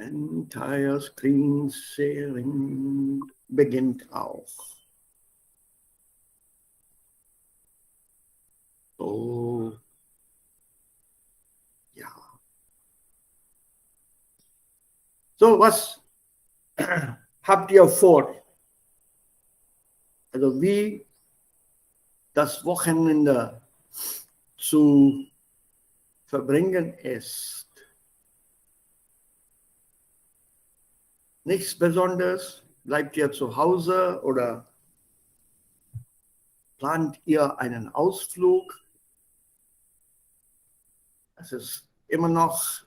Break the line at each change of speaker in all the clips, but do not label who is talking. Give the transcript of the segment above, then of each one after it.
Entire Screen Sharing beginnt auch. So, ja. So, was habt ihr vor? Also wie das Wochenende zu verbringen ist. Nichts Besonderes? Bleibt ihr zu Hause oder plant ihr einen Ausflug? Es ist immer noch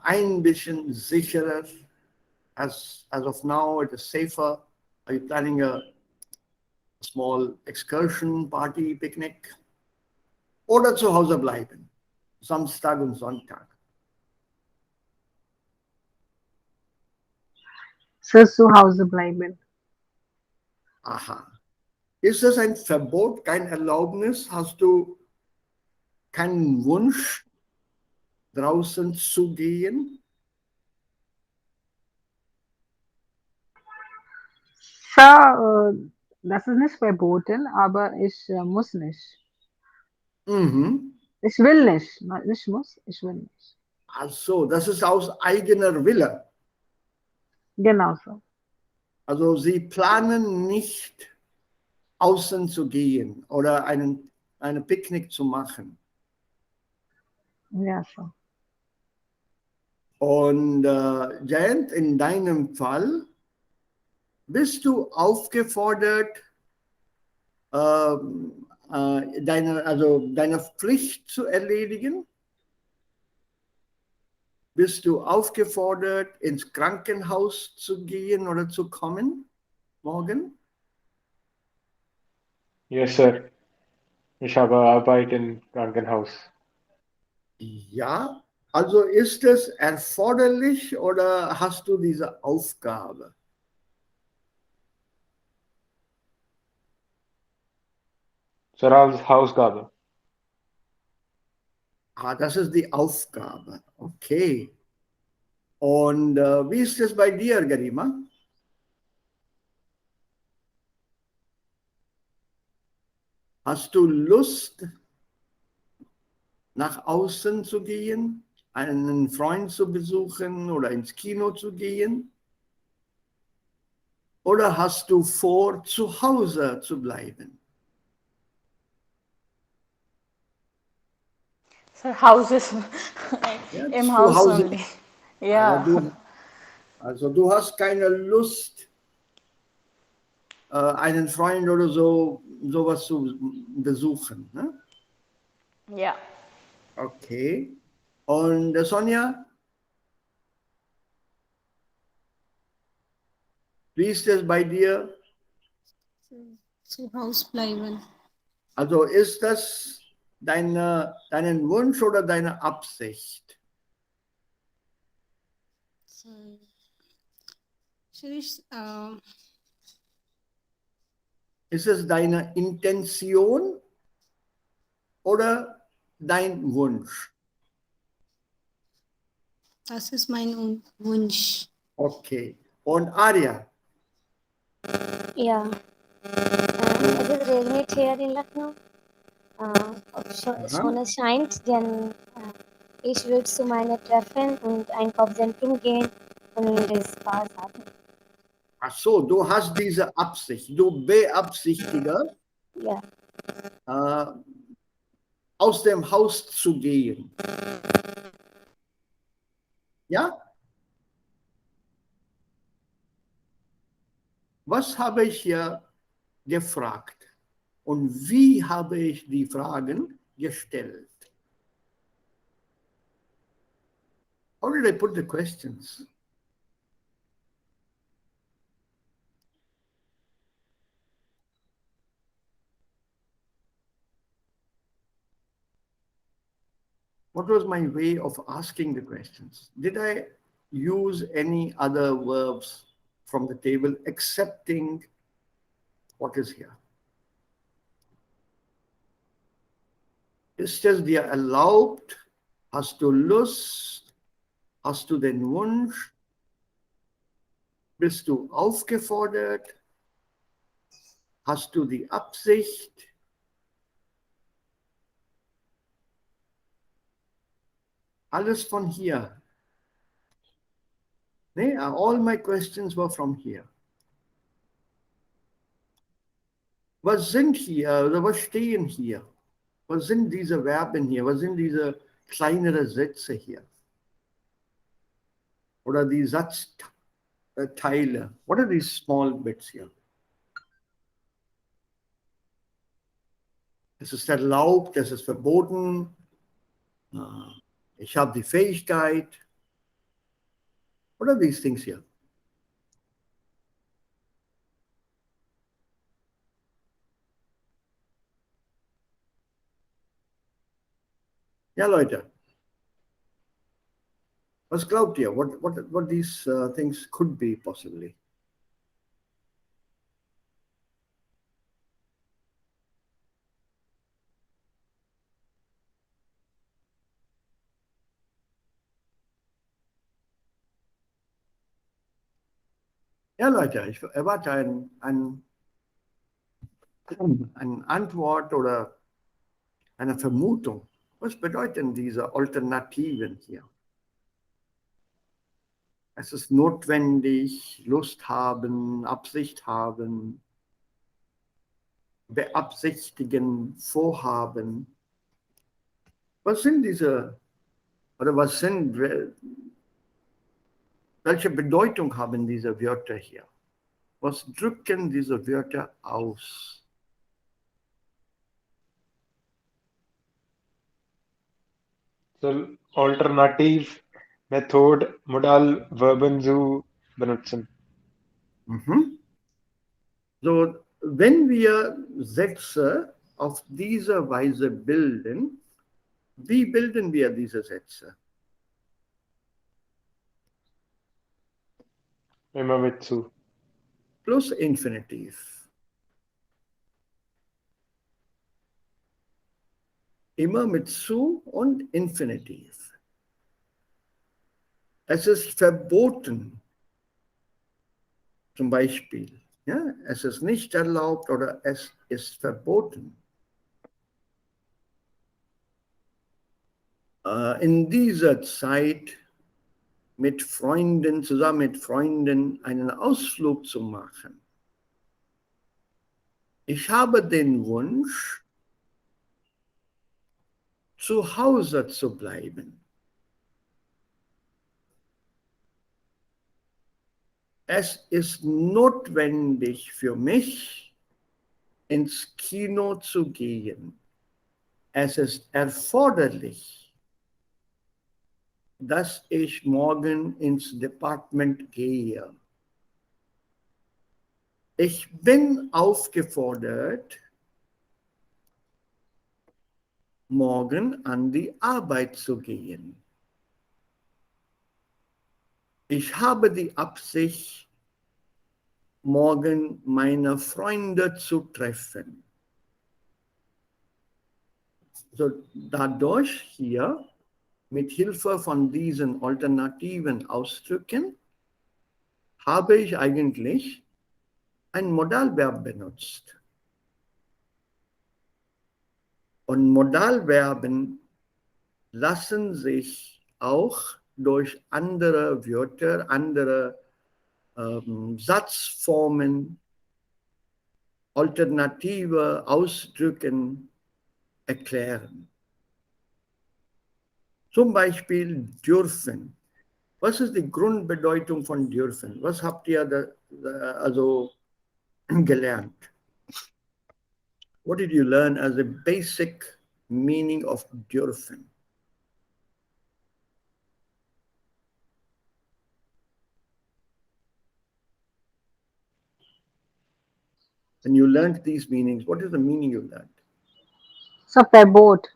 ein bisschen sicherer. As of now, it is safer. Are you planning a small excursion, party, picnic? Oder zu Hause bleiben, Samstag und Sonntag?
Zu Hause bleiben.
Aha. Ist das ein Verbot, kein Erlaubnis? Hast du keinen Wunsch, draußen zu gehen?
Das ist nicht verboten, aber ich muss nicht.
Mhm.
Ich will nicht. Ich muss, ich will nicht.
Ach so, das ist aus eigener Wille.
Genau so.
Also Sie planen nicht, außen zu gehen oder eine Picknick zu machen.
Ja, so.
Und Jayant, in deinem Fall bist du aufgefordert, deine Pflicht zu erledigen? Bist du aufgefordert, ins Krankenhaus zu gehen oder zu kommen morgen?
Yes, sir. Ich habe Arbeit im Krankenhaus.
Ja, also ist es erforderlich oder hast du diese Aufgabe?
Sir, als Hausgabe.
Ah, das ist die Aufgabe. Okay. Und wie ist es bei dir, Garima? Hast du Lust, nach außen zu gehen, einen Freund zu besuchen oder ins Kino zu gehen? Oder hast du vor, zu Hause zu bleiben?
So houses
Ja,
im
zu
Haus
Hause.
only. Ja.
Also du hast keine Lust, einen Freund oder sowas zu besuchen. Ne?
Ja.
Okay. Und Sonja, wie ist es bei dir?
Zu Hause bleiben.
Also ist das deinen Wunsch oder deine Absicht? Ist es deine Intention oder dein Wunsch?
Das ist mein Wunsch.
Okay. Und Arya?
Ja. Es ist regnet hier in Lucknow. Ob Sonne scheint, dann ich würde zu meinen Treffen und Einkaufszentrum gehen und das Spaß haben.
Ach so, du hast diese Absicht. Du beabsichtigst,
Ja.
aus dem Haus zu gehen. Ja? Was habe ich hier gefragt? Und wie habe ich die Fragen gestellt? How did I put the questions? What was my way of asking the questions? Did I use any other verbs from the table excepting what is here? Ist es dir erlaubt? Hast du Lust? Hast du den Wunsch? Bist du aufgefordert? Hast du die Absicht? Alles von hier. Nee, all my questions were from here. Was sind hier oder was stehen hier? Was sind diese Verben hier? Was sind diese kleineren Sätze hier? Oder die Satzteile? What are these small bits here? Es ist erlaubt, es ist verboten. Ich habe die Fähigkeit. What are these things here? Ja, Leute. Was glaubt ihr? What these things could be possibly? Ja, Leute, ich erwarte eine Antwort oder eine Vermutung. Was bedeuten diese Alternativen hier? Es ist notwendig, Lust haben, Absicht haben, beabsichtigen, vorhaben. Was sind diese, oder was sind, welche Bedeutung haben diese Wörter hier? Was drücken diese Wörter aus?
So alternativ Method, Modal, Verben zu benutzen.
Mhm. So, wenn wir Sätze auf diese Weise bilden, wie bilden wir diese Sätze?
Immer mit zu.
Plus Infinitiv. Immer mit zu und Infinitiv. Es ist verboten, zum Beispiel. Ja, es ist nicht erlaubt oder es ist verboten. In dieser Zeit zusammen mit Freunden einen Ausflug zu machen. Ich habe den Wunsch, zu Hause zu bleiben. Es ist notwendig für mich, ins Kino zu gehen. Es ist erforderlich, dass ich morgen ins Department gehe. Ich bin aufgefordert, morgen an die Arbeit zu gehen. Ich habe die Absicht, morgen meine Freunde zu treffen. So, dadurch hier, mit Hilfe von diesen alternativen Ausdrücken, habe ich eigentlich ein Modalverb benutzt. Und Modalverben lassen sich auch durch andere Wörter, andere Satzformen, alternative Ausdrücken erklären. Zum Beispiel dürfen. Was ist die Grundbedeutung von dürfen? Was habt ihr also gelernt? What did you learn as a basic meaning of dürfen? When you learned these meanings, what is the meaning you learned?
So Verbot,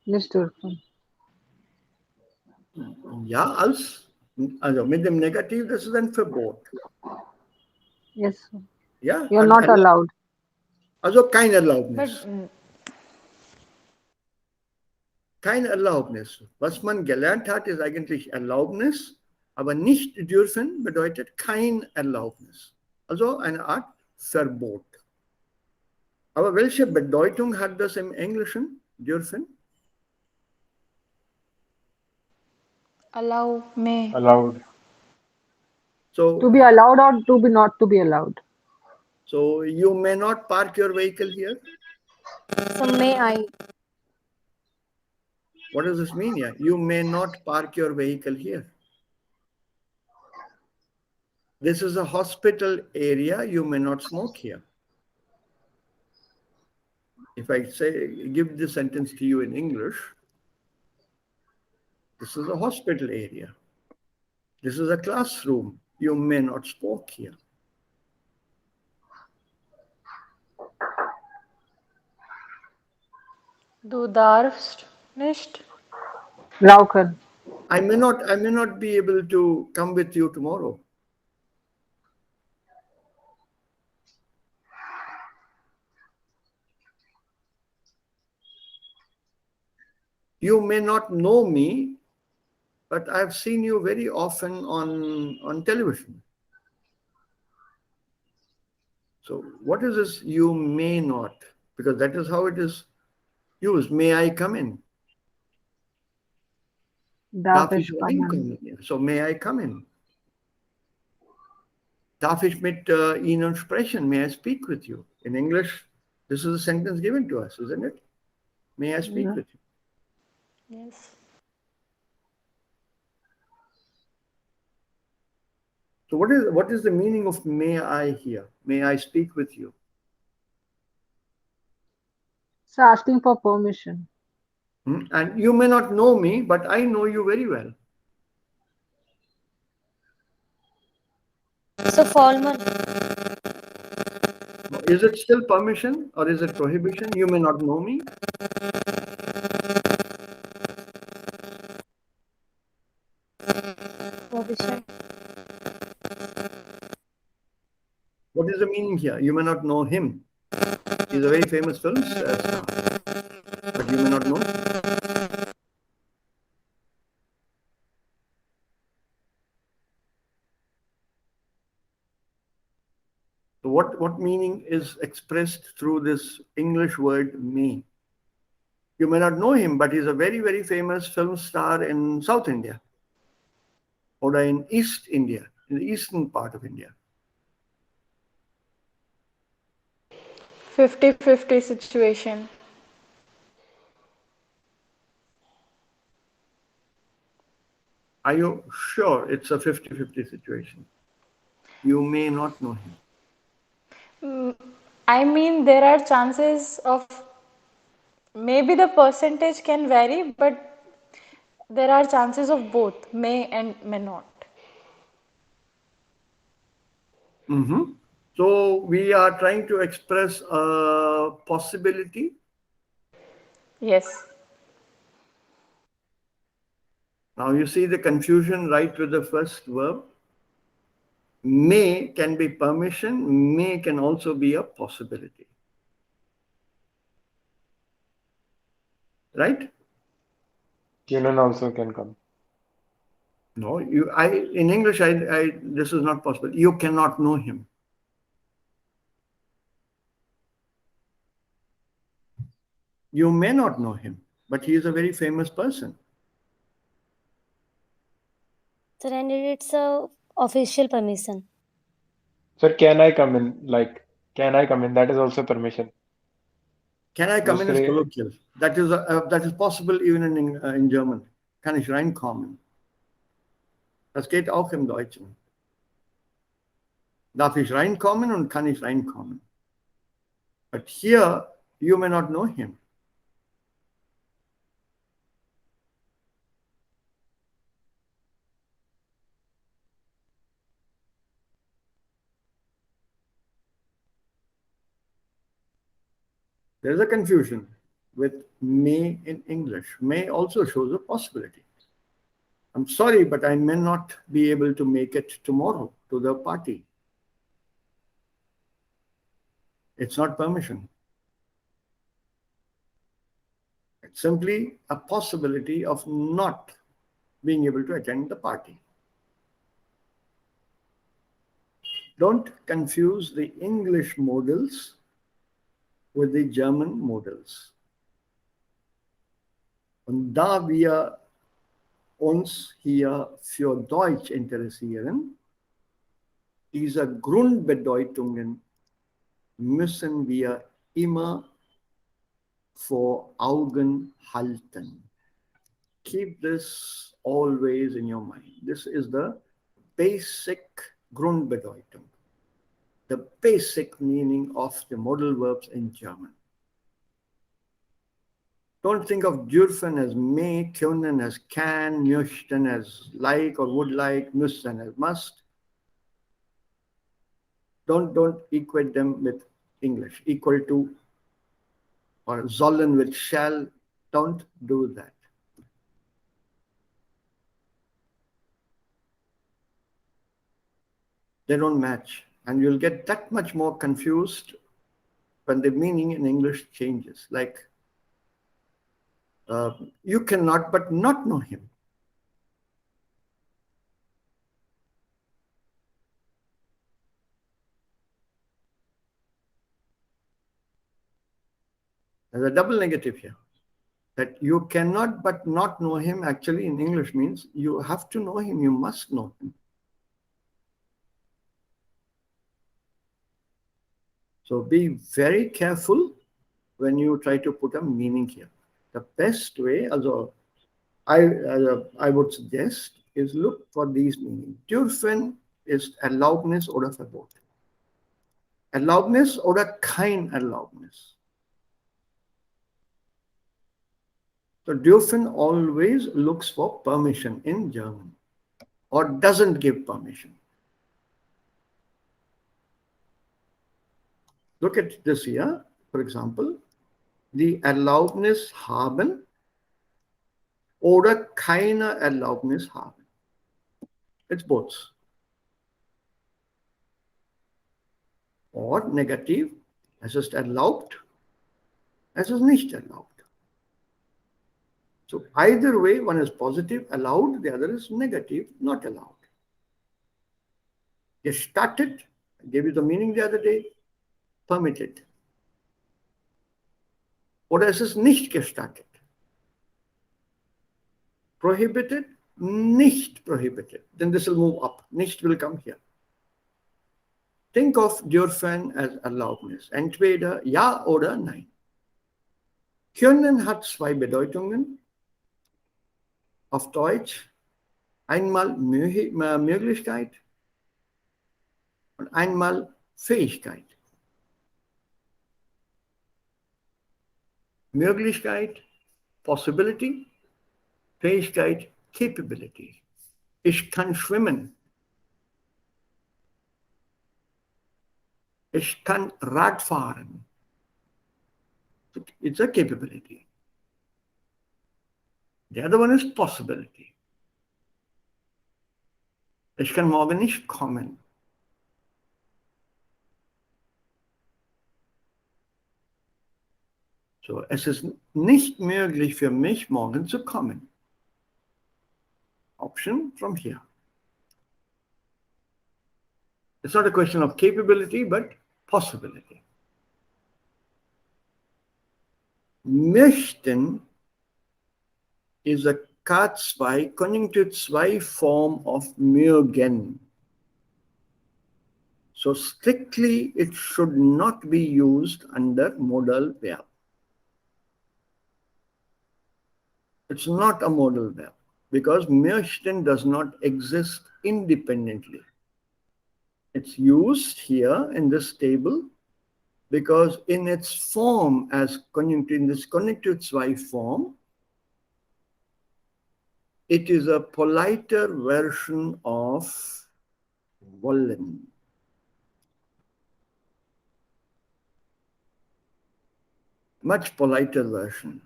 nicht dürfen.
Ja, also mit dem Negativ, das ist ein Verbot.
Yes.
Ja,
You're not
also,
allowed.
also kein
But
Erlaubnis. Kein Erlaubnis. Was man gelernt hat, ist eigentlich Erlaubnis, aber nicht dürfen bedeutet kein Erlaubnis. Also eine Art Verbot. Aber welche Bedeutung hat das im Englischen? Dürfen?
Allow, may.
Allowed.
So,
To be allowed or to be not to be allowed?
so you may not park your vehicle here.
So may I?
What does this mean here? You may not park your vehicle here. This is a hospital area. You may not smoke here. If I say, give this sentence to you in English, this is a hospital area. This is a classroom. You may not smoke here.
Du darfst nicht.
Rauchen.
I may not be able to come with you tomorrow. You may not know me, but I've seen you very often on television. So what is this you may not? Because that is how it is used. May I come in?
Darf
Darf ich
ich kommen?
reinkommen? So may I come in? Darf ich mit Ihnen sprechen? May I speak with you? In English, this is a sentence given to us, isn't it? May I speak
Yeah.
with you?
Yes.
So what is the meaning of may I here? May I speak with you?
So asking for permission.
And you may not know me, but I know you very well.
So formal.
Is it still permission or is it prohibition? You may not know me.
Prohibition.
What is the meaning here? You may not know him. He's a very famous film star, but you may not know. So what meaning is expressed through this English word may? You may not know him, but he's a very, very famous film star in South India or in East India, in the eastern part of India.
50-50 situation.
Are you sure it's a 50-50 situation? You may not know him.
I mean, there are chances of maybe the percentage can vary, but there are chances of both may and may not.
So we are trying to express a possibility.
Yes.
Now you see the confusion right with the first verb. May can be permission, may can also be a possibility. Right?
Human also can come.
No, in English, this is not possible. You cannot know him. You may not know him, but he is a very famous person.
So then it's a official permission.
Sir, can I come in? Like, can I come in? That is also permission.
Can I come in is
Dusre-
colloquial. That is possible even in German. Kann ich reinkommen? Das geht auch im Deutschen. Darf ich reinkommen und kann ich reinkommen? But here, you may not know him. There's a confusion with may in English. May also shows a possibility. I'm sorry, but I may not be able to make it tomorrow to the party. It's not permission. simply a possibility of not being able to attend the party. Don't confuse the English modals with the German modals. Und da wir uns hier für Deutsch interessieren, diese Grundbedeutungen müssen wir immer vor Augen halten. Keep this always in your mind. This is the basic Grundbedeutung, the basic meaning of the modal verbs in German. Don't think of dürfen as may, können as can, möchten as like or would like, müssen as must. Don't equate them with English, equal to or sollen with shall. Don't do that. They don't match. And you'll get that much more confused when the meaning in English changes. Like, you cannot but not know him. There's a double negative here. That you cannot but not know him actually in English means you have to know him, you must know him. So be very careful when you try to put a meaning here. The best way, also I would suggest, is look for these meanings. Dürfen ist Erlaubnis oder Verbot. Erlaubnis oder kein Erlaubnis. So dürfen always looks for permission in German or doesn't give permission. Look at this here, for example, die Erlaubnis haben oder keine Erlaubnis haben. It's both. Or negativ, es ist erlaubt, es ist nicht erlaubt. So either way, one is positive, allowed, the other is negative, not allowed. Gestattet, I gave you the meaning the other day, permitted. Oder es ist nicht gestattet. Prohibited, nicht prohibited. Then this will move up. Nicht will come here. Think of dürfen as Erlaubnis. Entweder ja oder nein. Können hat zwei Bedeutungen. Auf Deutsch einmal Möglichkeit und einmal Fähigkeit. Möglichkeit, possibility, Fähigkeit, capability. Ich kann schwimmen. Ich kann Rad fahren. It's a capability. The other one is possibility. Ich kann morgen nicht kommen. So, es ist nicht möglich für mich, morgen zu kommen. Option from here. It's not a question of capability, but possibility. Möchten is a K2, Konjunktiv 2 form of mögen. So strictly, it should not be used under modal verb. It's not a modal verb because möchten does not exist independently. It's used here in this table because in its form as conjunctive, in this Konjunktiv 2 form, it is a politer version of wollen. Much politer version.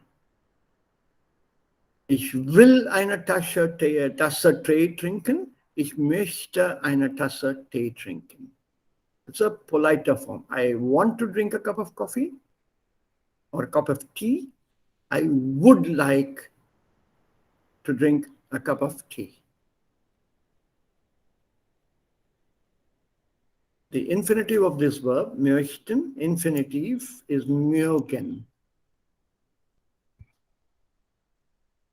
Ich will eine Tasse Tee trinken. Ich möchte eine Tasse Tee trinken. It's a politer form. I want to drink a cup of coffee or a cup of tea. I would like to drink a cup of tea. The infinitive of this verb, möchten, infinitive is mögen.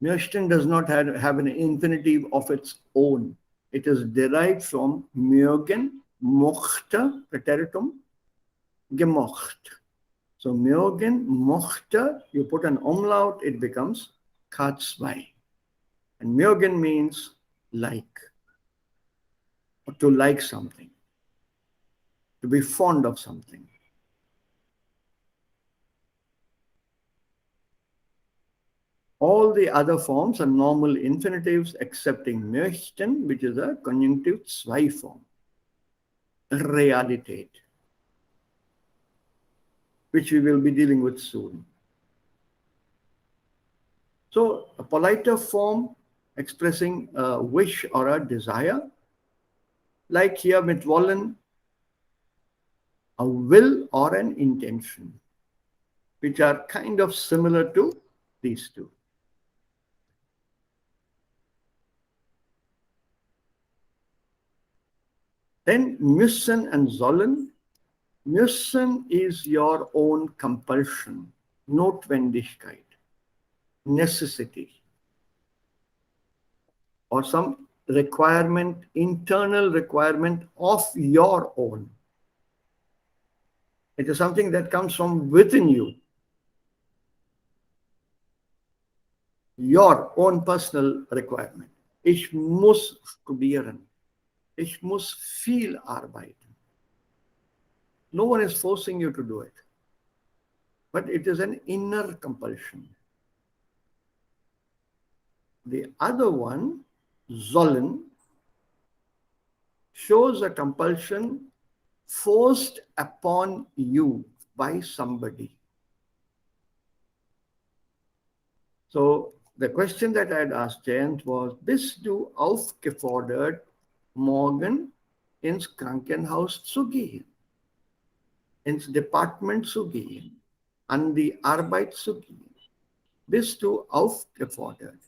Möchten does not have an infinitive of its own. It is derived from mögen, mochte, preteritum, gemocht. So mögen, mochte, you put an umlaut, it becomes K2. And mögen means like, or to like something, to be fond of something. All the other forms are normal infinitives excepting möchten, which is a conjunctive zwei form. Realität, which we will be dealing with soon. So a politer form expressing a wish or a desire, like here mit wollen, a will or an intention, which are kind of similar to these two. Then müssen and sollen. Müssen is your own compulsion, Notwendigkeit, necessity, or some requirement, internal requirement of your own. It is something that comes from within you. Your own personal requirement. Ich muss studieren. Ich muss viel arbeiten. No one is forcing you to do it. But it is an inner compulsion. The other one, sollen, shows a compulsion forced upon you by somebody. So the question that I had asked Jayant was, bist du aufgefordert, morgen ins Krankenhaus zu gehen, ins Department zu gehen, an die Arbeit zu gehen? Bist du aufgefordert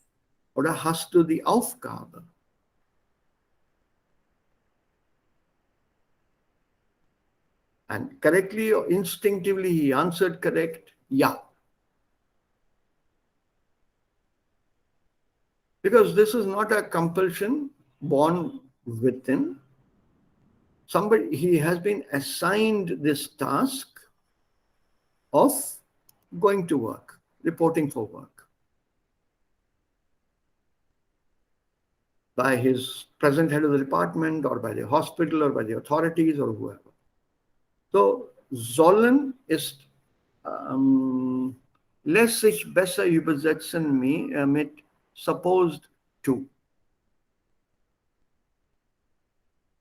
oder hast du die Aufgabe? And correctly or instinctively he answered correct, yeah. Because this is not a compulsion born within. Somebody, he has been assigned this task of going to work, reporting for work, by his present head of the department or by the hospital or by the authorities or whoever. So sollen ist lässt sich besser übersetzen mit supposed to.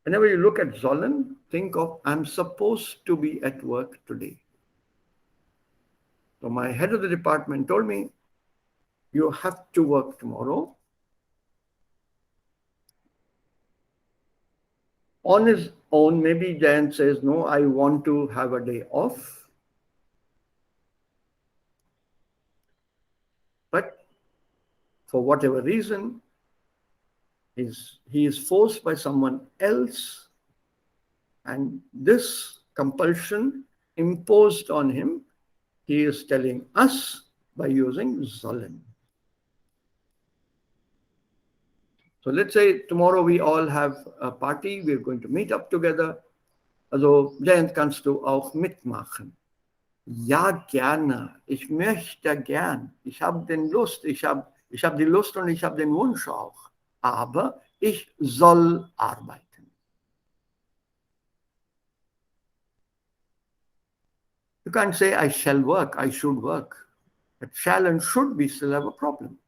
Whenever you look at sollen, think of I'm supposed to be at work today. So my head of the department told me, you have to work tomorrow. On his own, maybe Jayant says, no, I want to have a day off. But for whatever reason, he is forced by someone else, and this compulsion imposed on him, he is telling us by using sollen. So let's say tomorrow we all have a party, we're going to meet up together. Also, Jayant, kannst du auch mitmachen? Ja, gerne. Ich möchte gern. Ich habe den Lust. Ich habe die Lust und ich habe den Wunsch auch. Aber ich soll arbeiten. You can't say I shall work, I should work. But shall and should we still have a problem?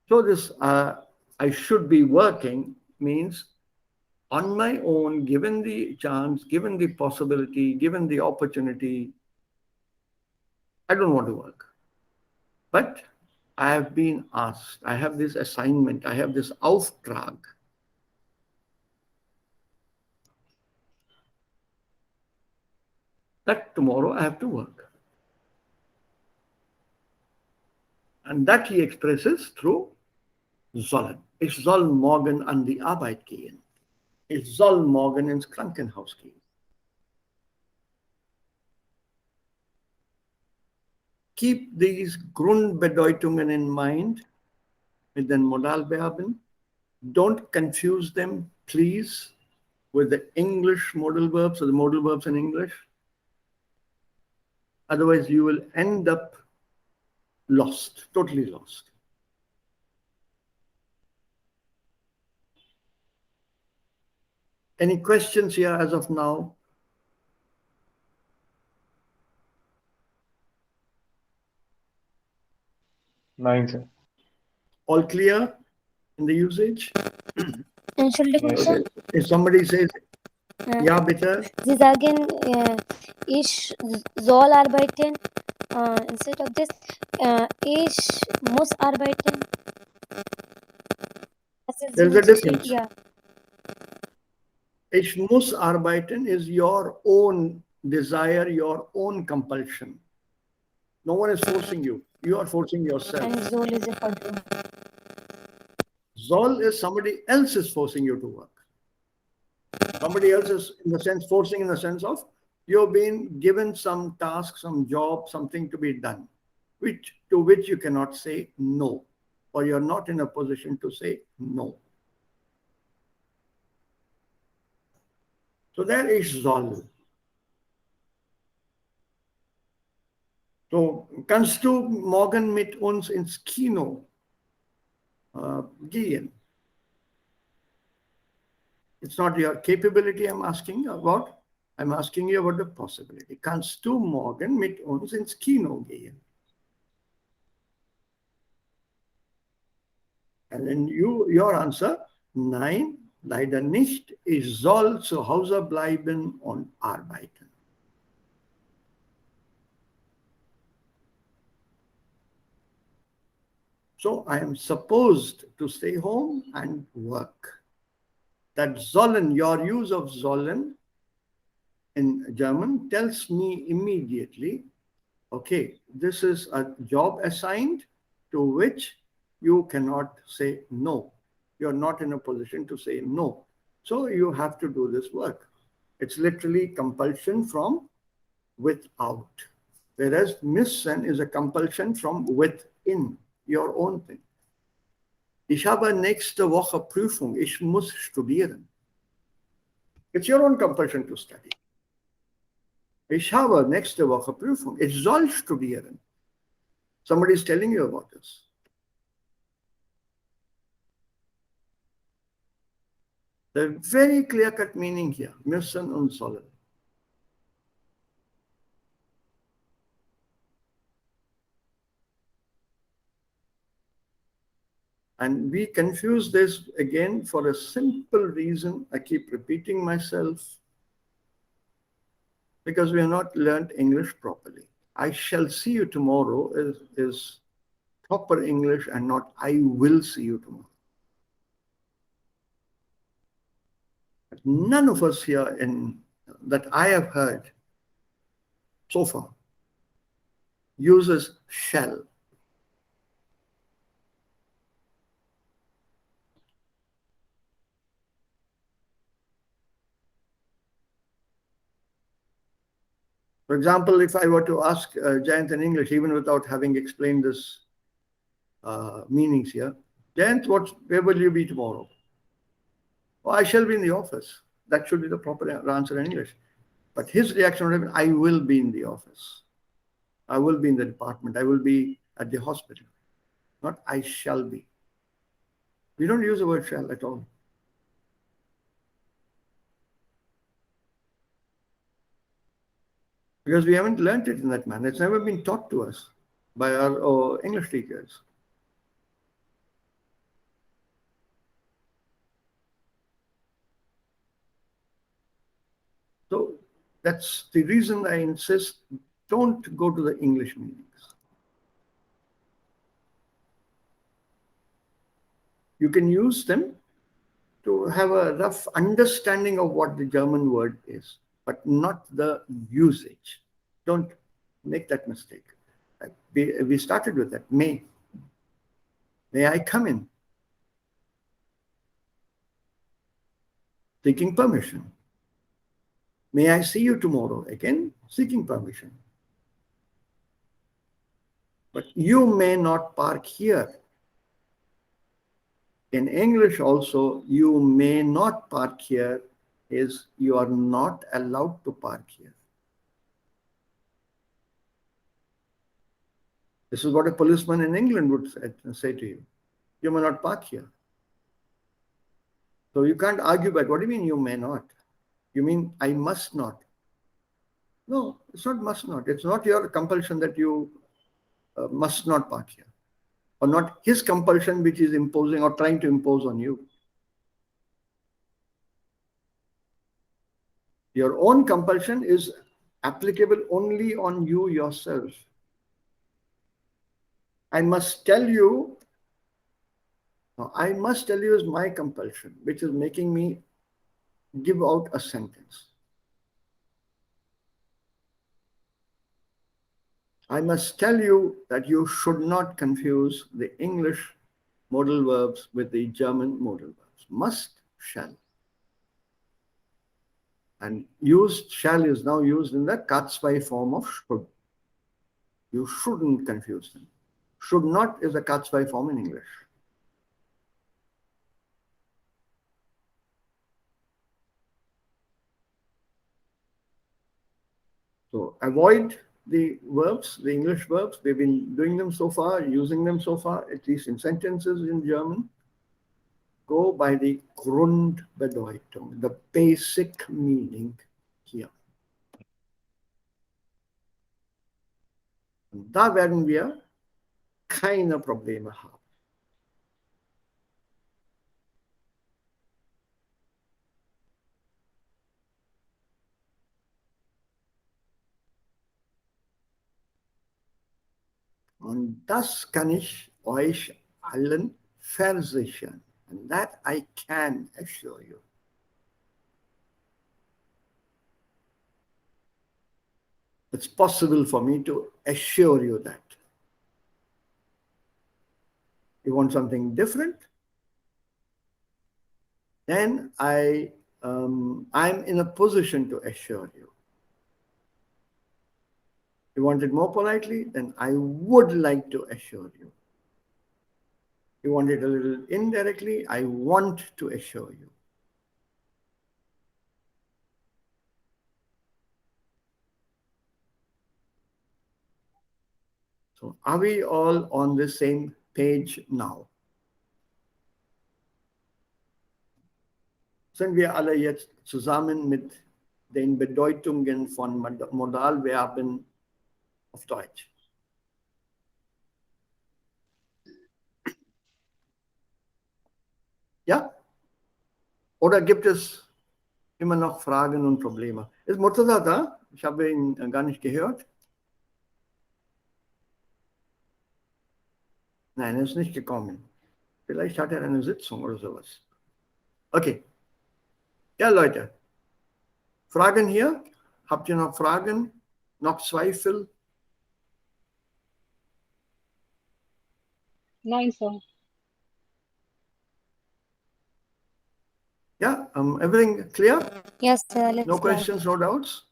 So this I should be working means on my own, given the chance, given the possibility, given the opportunity, I don't want to work. But I have been asked, I have this assignment, I have this Auftrag. That tomorrow I have to work. And that he expresses through sollen. Ich soll morgen an die Arbeit gehen. Ich soll morgen ins Krankenhaus gehen. Keep these Grundbedeutungen in mind mit den Modalverben. Don't confuse them, please, with the English modal verbs or the modal verbs in English. Otherwise, you will end up lost, totally lost. Any questions here as of now?
Nine, sir.
All clear in the usage?
Entschuldigung,
Yes.
sir.
If somebody says,
Äh,
ja, bitte,
Sie sagen, ich soll arbeiten. Instead of this, ich muss arbeiten. Das ist
there's a
die
difference.
Ja.
Ich muss arbeiten is your own desire, your own compulsion. No one is forcing you. You are forcing yourself.
And soll is a Verdrung.
Soll is somebody else is forcing you to work. Somebody else is, in the sense, forcing in the sense of you've been given some task, some job, something to be done, to which you cannot say no, or you're not in a position to say no. So that is soll. So, kannst du morgen mit uns ins Kino gehen? It's not your capability I'm asking you about. I'm asking you about the possibility. Kannst du morgen mit uns ins Kino gehen? And then your answer, nein, leider nicht. Ich soll zu Hause bleiben und arbeiten. So I am supposed to stay home and work. That sollen, your use of sollen in German tells me immediately, okay, this is a job assigned to which you cannot say no. You're not in a position to say no. So you have to do this work. It's literally compulsion from without. Whereas müssen is a compulsion from within, your own thing. Ich habe nächste Woche Prüfung. Ich muss studieren. It's your own compulsion to study. Ich habe nächste Woche Prüfung. Ich soll studieren. Somebody is telling you about this. There's very clear-cut meaning here. Müssen und sollen. And we confuse this again for a simple reason. I keep repeating myself. Because we have not learned English properly. I shall see you tomorrow is proper English and not I will see you tomorrow. None of us here that I have heard so far uses shall. For example, if I were to ask Jayant in English, even without having explained this meanings here, Jayant, where will you be tomorrow? Oh, I shall be in the office. That should be the proper answer in English. But his reaction would have been, I will be in the office. I will be in the department. I will be at the hospital. Not I shall be. We don't use the word shall at all. Because we haven't learned it in that manner. It's never been taught to us by our English teachers. So that's the reason I insist, don't go to the English meanings. You can use them to have a rough understanding of what the German word is, but not the usage. Don't make that mistake. We started with that, may. May I come in? Seeking permission. May I see you tomorrow? Again, seeking permission. But you may not park here. In English also, you may not park here is you are not allowed to park here. This is what a policeman in England would say to you. You may not park here. So you can't argue back. What do you mean you may not? You mean I must not? No, it's not must not. It's not your compulsion that you must not park here. Or not his compulsion which is imposing or trying to impose on you. Your own compulsion is applicable only on you yourself. I must tell you is my compulsion, which is making me give out a sentence. I must tell you that you should not confuse the English modal verbs with the German modal verbs. Must, shall. And shall is now used in the Katzwei form of should. You shouldn't confuse them. Should not is a Katzwei form in English. So avoid the verbs, the English verbs. We've been doing them so far, using them so far, at least in sentences in German. Go by the Grundbedeutung, the basic meaning hier. Und da werden wir keine Probleme haben. Und das kann ich euch allen versichern. And that I can assure you. It's possible for me to assure you that. You want something different? Then I'm in a position to assure you. You want it more politely? Then I would like to assure you. You want it a little indirectly? I want to assure you. So are we all on the same page now? Sind wir alle jetzt zusammen mit den Bedeutungen von Modalverben auf Deutsch? Ja? Oder gibt es immer noch Fragen und Probleme? Ist Murtaza da? Ich habe ihn gar nicht gehört. Nein, er ist nicht gekommen. Vielleicht hat er eine Sitzung oder sowas. Okay. Ja, Leute. Fragen hier? Habt ihr noch Fragen? Noch Zweifel?
Nein, Sir.
Yeah, everything clear?
Yes, sir. Let's
No
go.
questions, no doubts?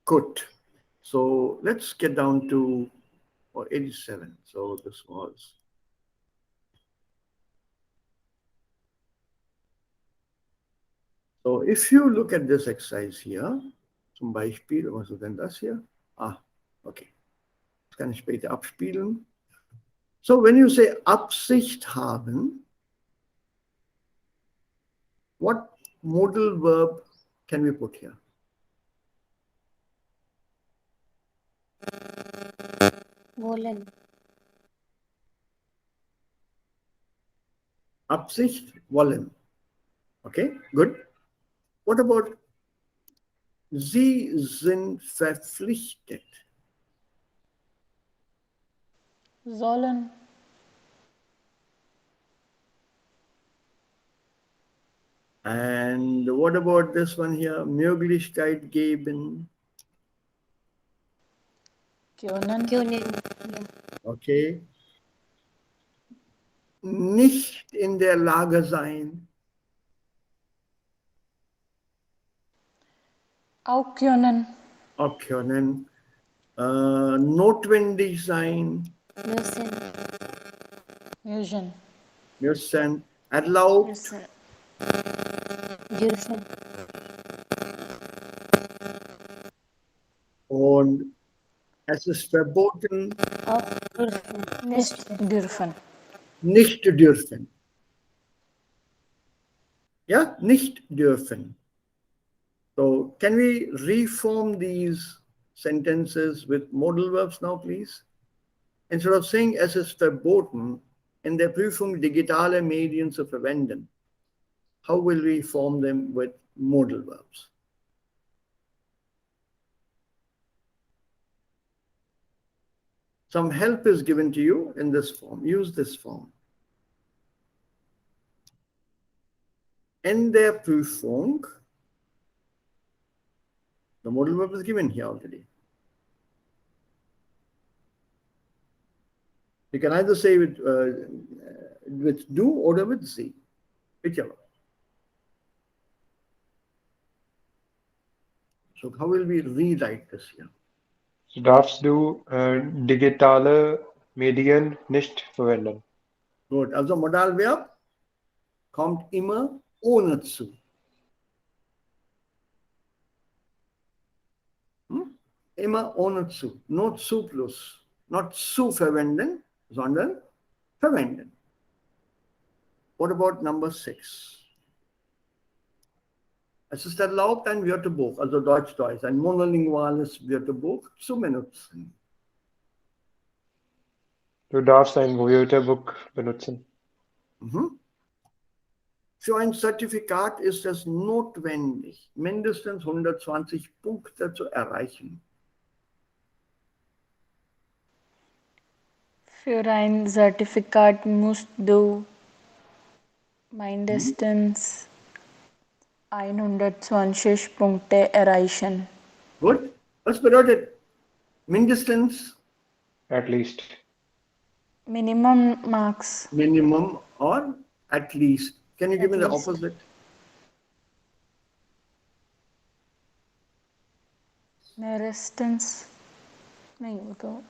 Good. So let's get down to 87. So this was. So if you look at this exercise here, zum Beispiel, was ist denn das hier? Ah, okay. Das kann ich später abspielen. So when you say Absicht haben, what modal verb can we put here?
Wollen.
Absicht, wollen. Okay, good. What about Sie sind verpflichtet?
Sollen.
And what about this one here? Möglichkeit geben.
Können.
Können. Yeah.
Okay. Nicht in der Lage sein.
Auch können.
Auch können. Notwendig sein.
Müssen.
Müssen.
Müssen. Erlaubt.
Müssen.
Dürfen.
Und es ist verboten,
Auch dürfen.
Nicht dürfen.
nicht dürfen. Ja, nicht dürfen. So, can we reform these sentences with modal verbs now, please? Instead of saying es ist verboten, in der Prüfung digitale Medien zu verwenden, how will we form them with modal verbs? Some help is given to you in this form. Use this form. In der Prüfung, the modal verb is given here already. You can either say with do or with sie, whichever. So how will we rewrite this here?
Darfst du digitale Medien nicht verwenden?
Gut, also Modalverb kommt immer ohne zu. Immer ohne zu. Not zu plus. Not zu verwenden, sondern verwenden. What about number 6? Es ist erlaubt, ein Wörterbuch, also Deutsch-Deutsch, ein monolinguales Wörterbuch zu benutzen.
Du darfst ein Wörterbuch benutzen.
Für ein Zertifikat ist es notwendig, mindestens 120 Punkte zu erreichen.
Für ein Zertifikat musst du mindestens 120 Punkte erreichen.
Gut? Was bedeutet mindestens?
At least.
Minimum marks.
Minimum or at least? Can you give me the
least.
opposite?
Meistens. नहीं वो तो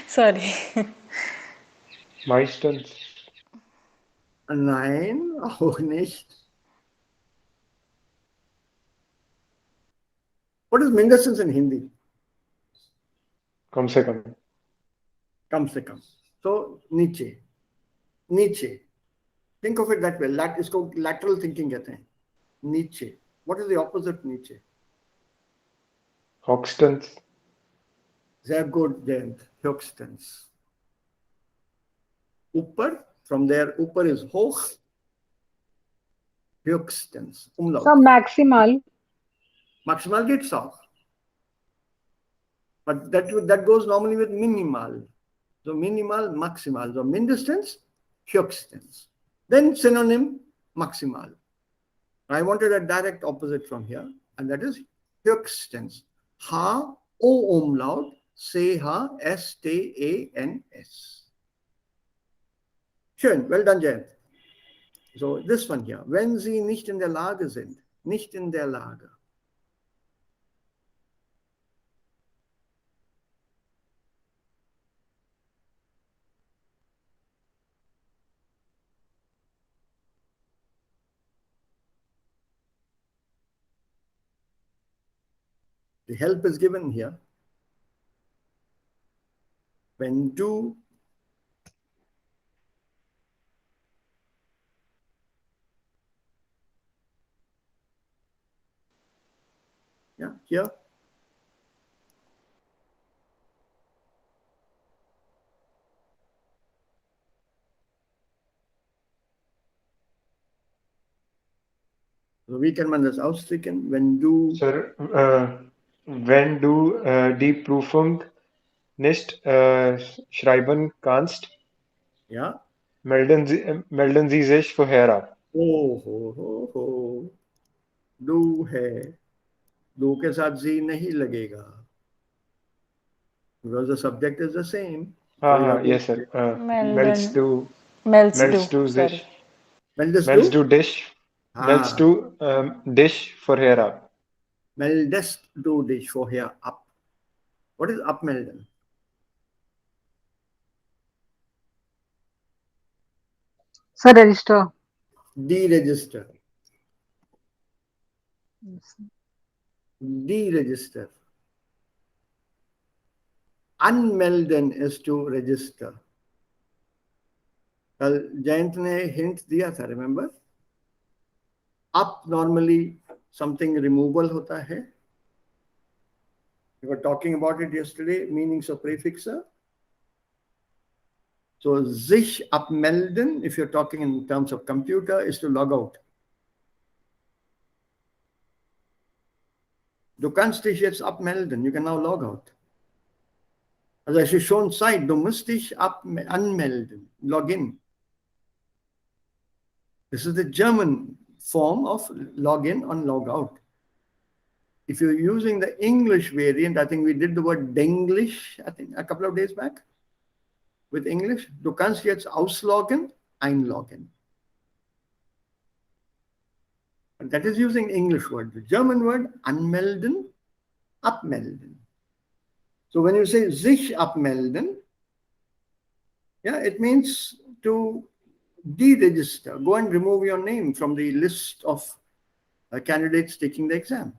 sorry.
Meistens.
Nein, auch nicht. What is mindestens in Hindi?
कम से कम.
Kam se kam. So, नीचे. नीचे. Think of it that way. इसको lateral thinking कहते हैं. नीचे. What is the opposite नीचे?
Hoxtons.
Sehr gut, Jayant. Höchstens. Upper, from there, upper is hoch. Höchstens. Umlaut.
So maximal.
Maximal geht's auch. But that goes normally with minimal. So minimal, maximal. So mindestens, höchstens. Then synonym, maximal. I wanted a direct opposite from here, and that is höchstens. H, O umlaut, C, H, S, T, E, N, S. Schön, well done, Jayant. So this one here, wenn Sie nicht in der Lage sind, nicht in der Lage. The help is given here. When du yeah, here. So wie kann man das ausdrücken? Wenn du
Sir, wenn du die Prüfung nicht schreiben kannst,
ja,
melden Sie sich vorher ab.
हो, दो है, दो के साथ जी नहीं लगेगा. because the subject is the same. So you have
Yes,
to
sir.
Melden.
Melts to
Melts
melts
do.
to
Sorry.
dish.
Meldus
Melts
do.
to dish. Melts
Ah,
to dish for hair up.
meldest do dish for here up. What is up melden?
Sir, register.
Deregister.
Yes.
Deregister. Unmelden is to register. कल जयंत ने hint दिया था, remember? Up normally something removal होता है. We were talking about it yesterday, meanings of prefixer. So sich abmelden, if you're talking in terms of computer, is to log out. Du kannst dich jetzt abmelden, you can now log out. Also es ist schon Zeit, du musst dich anmelden, log in. This is the German form of log in and log out. If you're using the English variant, I think we did the word Denglish, I think a couple of days back with English. Du kannst jetzt ausloggen, einloggen. And that is using English word. The German word anmelden, abmelden. So when you say sich abmelden, yeah, it means to deregister. Go and remove your name from the list of candidates taking the exam.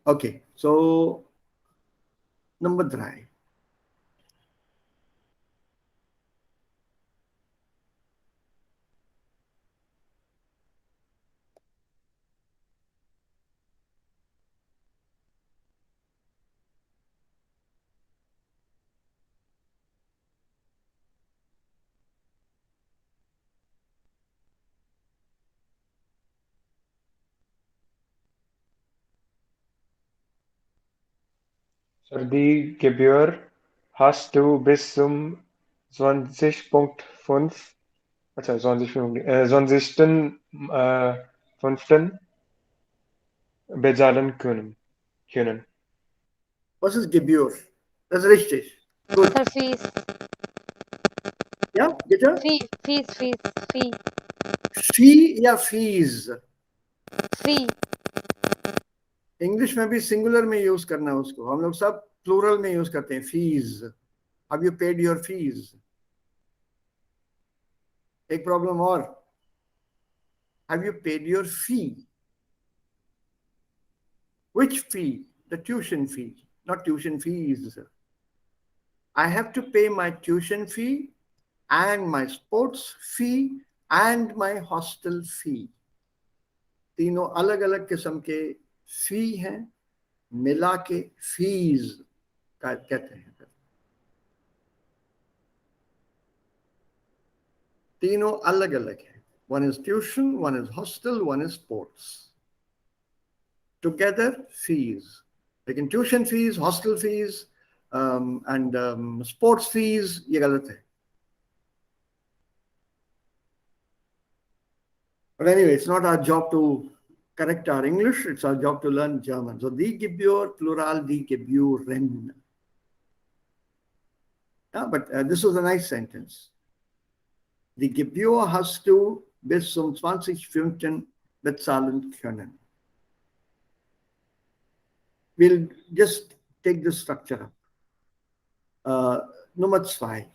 Okay, so number 3.
Sir, die Gebühr hast du bis zum 20.5, अच्छा 20. 5. bezahlen können.
Was ist Gebühr? Das ist richtig. Gut.
Sir, fees.
Ja, bitte?
Fee.
Fee या fees?
Fee.
English में भी singular में use करना है उसको. हम लोग सब प्लूरल में यूज करते हैं. Fees. Have you paid your fees? एक प्रॉब्लम और. Have you paid your fee? Which fee? The tuition fee, not tuition fees. I have to pay my tuition fee and my sports fee and my hostel fee. तीनों अलग अलग किस्म के फी हैं, मिला के फीस कहते हैं. तीनों अलग अलग हैं. One is tuition, one is hostel, one is sports. Together, fees. लेकिन tuition fees, hostel fees, and sports fees, ये गलत है. But anyway, it's not our job to correct our English, it's our job to learn German. So, die Gebühr, plural, die Gebühren. Yeah, but this was a nice sentence. Die Gebühr hast du bis zum 20.5. bezahlen können. We'll just take the structure up. Nummer 2.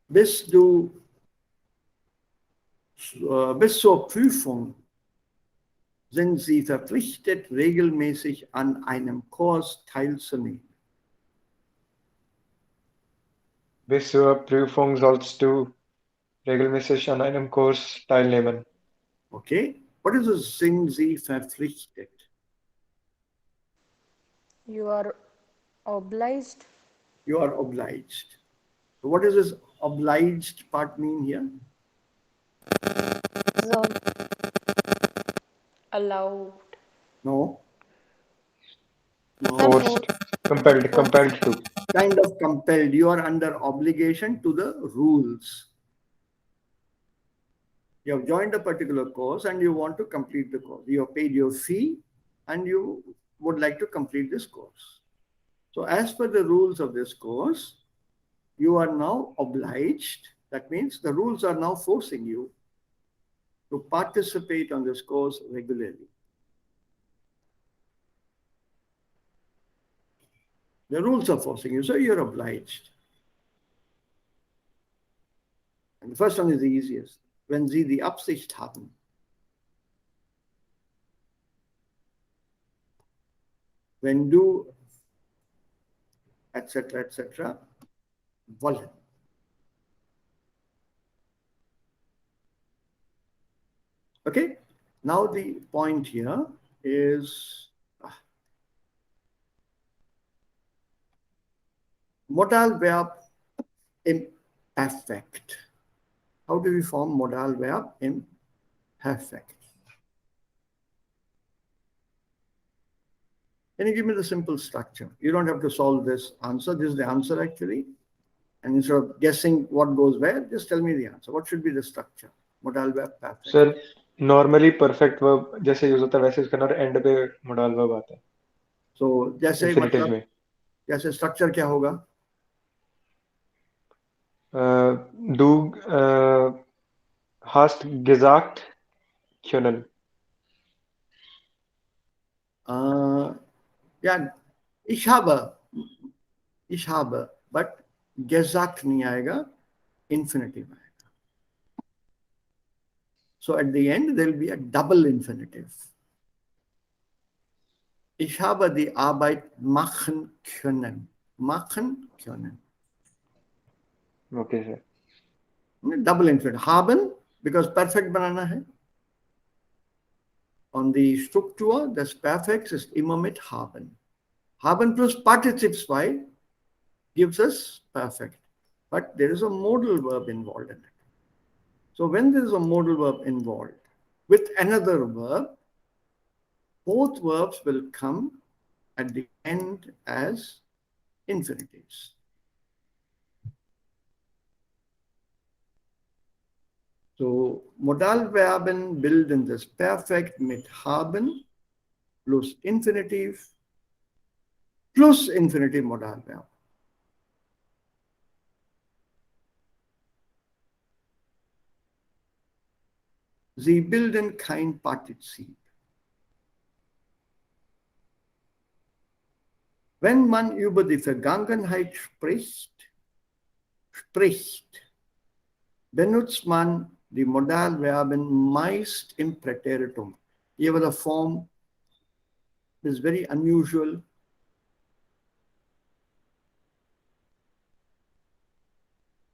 Bis zur Prüfung sind Sie verpflichtet, regelmäßig an einem Kurs teilzunehmen.
Bis zur Prüfung sollst du regelmäßig an einem Kurs teilnehmen.
Okay? What is this, sind Sie verpflichtet?
You are obliged.
You are obliged. So what does this obliged part mean here?
So,
Allowed.
No.
Forced, compelled to.
Kind of compelled. You are under obligation to the rules. You have joined a particular course and you want to complete the course. You have paid your fee and you would like to complete this course. So as per the rules of this course, you are now obliged. That means the rules are now forcing you to participate on this course regularly. The rules are forcing you, so you're obliged. And the first one is the easiest. Wenn Sie die Absicht haben, wenn du, etc., wollen. Okay, now the point here is modal verb imperfect. How do we form modal verb imperfect? Can you give me the simple structure? You don't have to solve this answer. This is the answer actually. And instead of guessing what goes where, just tell me the answer. What should be the structure? Modal verb perfect.
Sir normally perfect verb जैसे use होता है वैसे इसका ना and पे modal verb आता है
So जैसे
इंफिनिटिव
मतलब
में
जैसे स्ट्रक्चर क्या होगा?
Du hast gesagt können.
Ja, ich habe, but gesagt नहीं आएगा, infinitive आएगा. So at the end there will be a double infinitive. Ich habe die Arbeit machen können. Machen können.
Okay sir
Double infinitive. Haben, because perfect banana hai. On the Struktur des Perfekts ist immer mit haben. Haben plus Partizip 2 gives us perfect. But there is a modal verb involved in it. So when there is a modal verb involved with another verb, both verbs will come at the end as infinitives. So Modalverben bilden das Perfekt mit haben plus Infinitiv plus Infinitiv Modalverb. Sie bilden kein Partizip. Wenn man über die Vergangenheit spricht, benutzt man die Modalverben meist im Präteritum. Here the form is very unusual.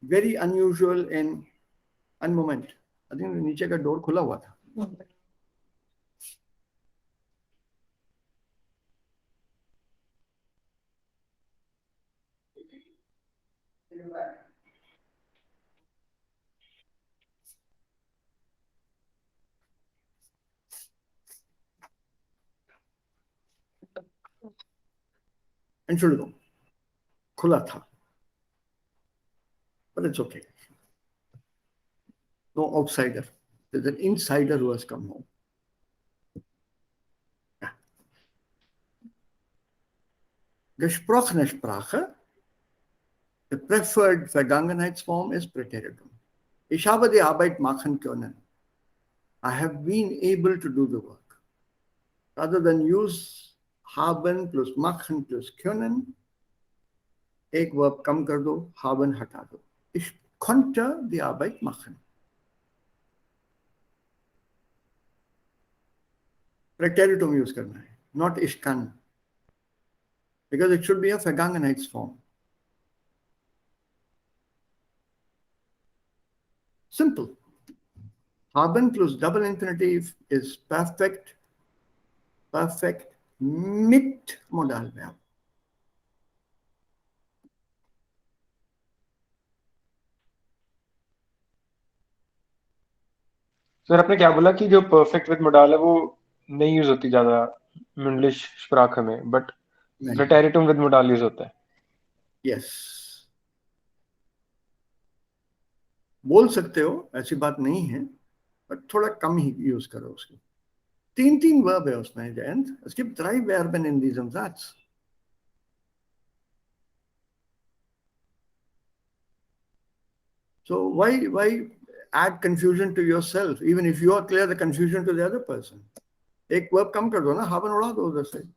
Very unusual in one moment. I think नीचे का door खुला हुआ था. Entschuldigung, खुला था. But it's okay. No outsider. There's an insider who has come home. Ja. Gesprochene Sprache, the preferred Vergangenheitsform is Präteritum. Ich habe die Arbeit machen können. I have been able to do the work. Rather than use haben plus machen plus können, एक verb कम कर दो, haben हटा दो. Ich konnte die Arbeit machen. Präteritum use करना है, not ich kann. Because it should be a Vergangenheitsform. Simple. Haben plus double infinitive is perfect mit Modalverb.
Sir आपने क्या बोला कि जो परफेक्ट विद मॉडल है वो नहीं यूज होती ज्यादा इंग्लिश sprache में बट प्रेटेरिटुम विद मॉडल यूज होता है
Yes. बोल सकते हो, ऐसी बात नहीं है, but थोड़ा कम ही use करो उसको. तीन verb है उसमें, Jayant. Es gibt 3 Verben in diesem Satz. So why add confusion to yourself, even if you are clear, the confusion to the other person? एक verb कम कर दो ना, haben उड़ा दो उधर से.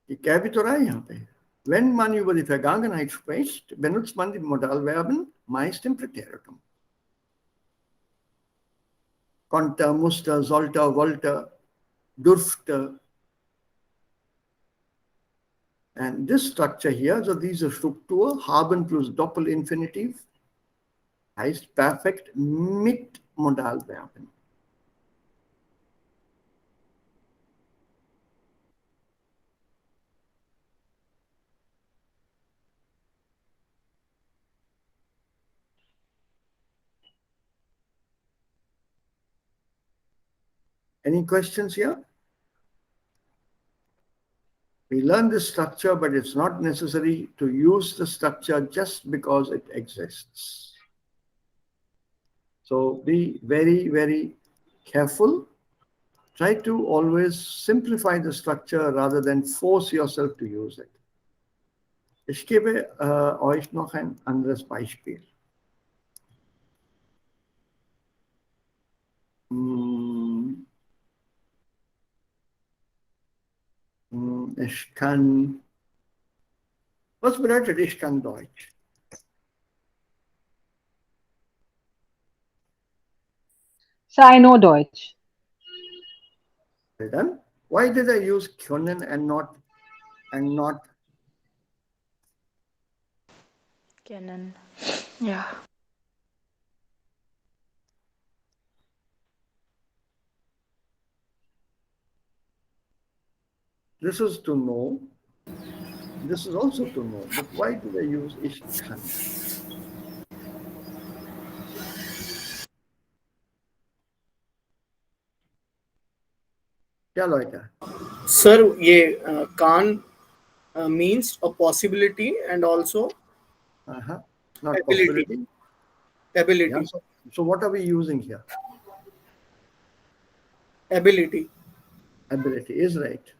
ये क्या भी तो रहा है यहाँ पे. Wenn man über die Vergangenheit spricht, benutzt man die Modalverben meist im Präteritum. Konnte, musste, sollte, wollte, durfte. And this structure here, so diese Struktur, haben plus Doppelinfinitiv, heißt perfekt mit Modalverben. Any questions here? We learn this structure, but it's not necessary to use the structure just because it exists. So be very, very careful. Try to always simplify the structure rather than force yourself to use it. Ich gebe euch noch ein anderes Beispiel. Ich kann. Was bedeutet ich kann Deutsch?
So I know Deutsch.
Well done. Why did I use können and not
Kennen. Yeah.
This is to know. This is also to know. But why did I use ich kann? क्या Leute?
Sir, ये can means a possibility and also
Not
ability.
possibility.
Ability.
Yeah, so what are we using here?
Ability.
Ability is right.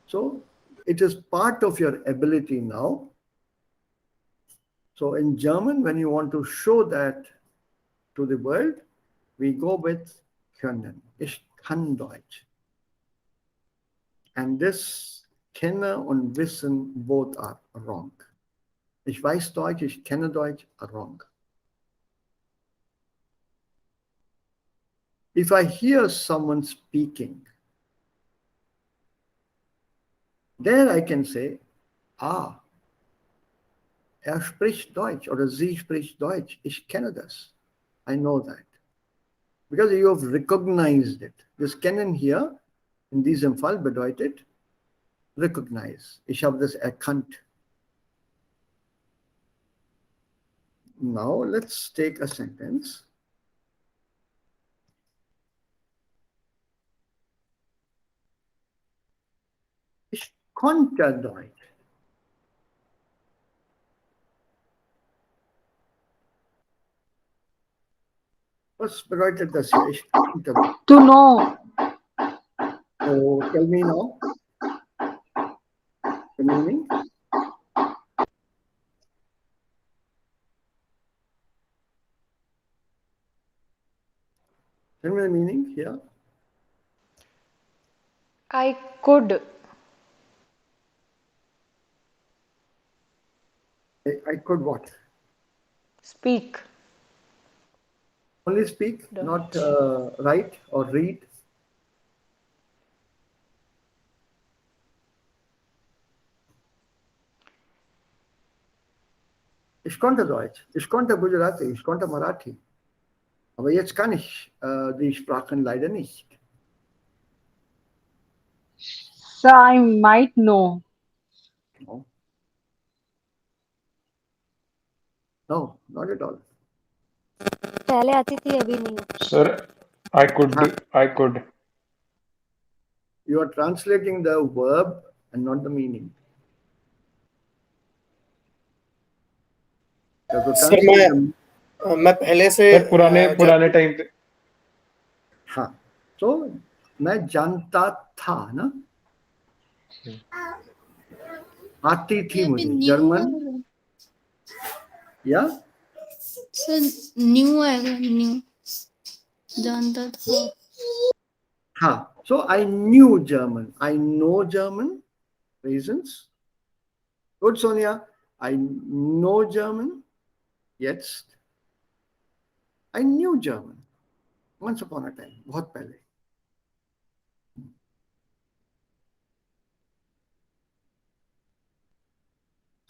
So it is part of your ability now. So in German, when you want to show that to the world, we go with können. Ich kann Deutsch. And this kenne und wissen both are wrong. Ich weiß Deutsch, ich kenne Deutsch are wrong. If I hear someone speaking, there I can say, er spricht Deutsch oder sie spricht Deutsch. Ich kenne das. I know that. Because you have recognized it. Das Kennen hier in diesem Fall bedeutet recognize. Ich habe das erkannt. Now let's take a sentence. Ich konnte Deutsch. Was bedeutet das hier? Ich konnte Deutsch.
To know.
So tell me now the meaning. Tell me the meaning here.
I could.
I could what?
Speak.
Only speak, not write or read. Ich konnte Deutsch, ich konnte Gujarati, ich konnte Marathi. Aber jetzt kann ich die Sprachen leider nicht.
So I might know.
No. No, not at all.
पहले आती थी अभी नहीं.
Sir, I could.
You are translating the verb and not the meaning. You have to
Sir,
translate them.
मैं पहले से
sir पुराने पुराने टाइम पे
हाँ, तो मैं जानता था ना, आती थी
यहाँ पे
मुझे
न्यू
जर्मन
आएगा
या
सर, न्यू आएगा, न्यू जानता था।
हाँ. So I knew German. I know German. Reasons. Good, Sonia. I know German. Yes. I knew German. Once upon a time. बहुत पहले.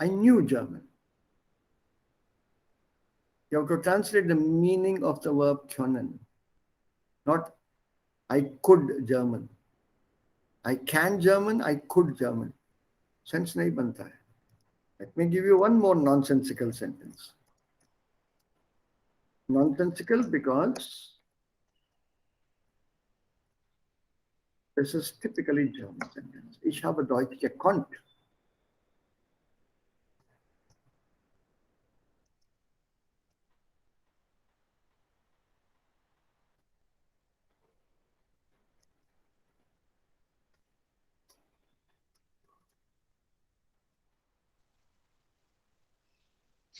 I knew German. You have to translate the meaning of the verb können. Not I could German. I can German. I could German. Sense नहीं बनता है. Let me give you one more nonsensical sentence. Nonsensical because this is typically German sentence. Ich habe Deutsch gekonnt.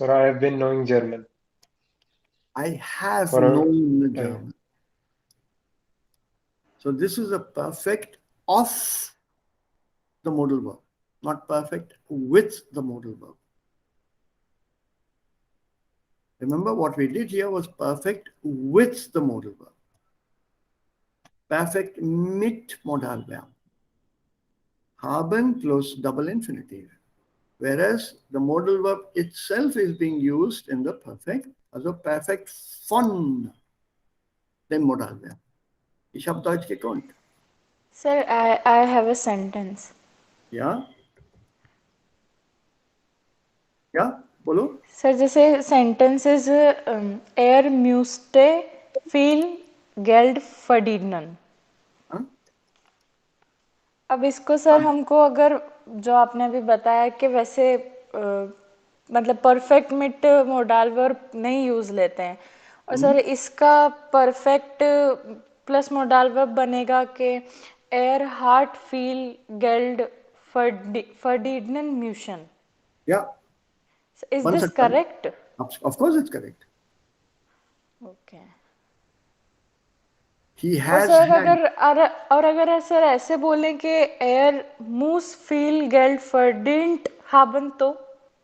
Sir I have been knowing German
I have
for a
known
time.
German. So this is a perfect of the modal verb, not perfect with the modal verb. Remember what we did here was perfect with the modal verb. Perfect mit modal verb. Haben plus double infinitive. Whereas the modal verb itself is being used in the perfect as a perfect von dem modal verb. Ich habe Deutsch gekonnt.
Sir, I have a sentence.
Ja? Ja? बोलो.
Sir जैसे sentences air म्यूस्टे feel गेल्ड फर्डिनन.
हाँ?
अब इसको sir हमको अगर जो आपने अभी बताया कि वैसे मतलब परफेक्ट मिट मोडाल वर्ब नहीं यूज लेते हैं और सर इसका परफेक्ट प्लस मोडाल वर्ब बनेगा कि एयर हार्ट फील गेल्ड फर्डिनन म्यूशन.
Yeah.
Is
Once
this
again.
Correct?
Of course it's correct.
Okay.
He
और
has
सर
had.
अगर सर ऐसे बोलें कि एयर मूस फील गेल्ड फर्डिंट हाबन तो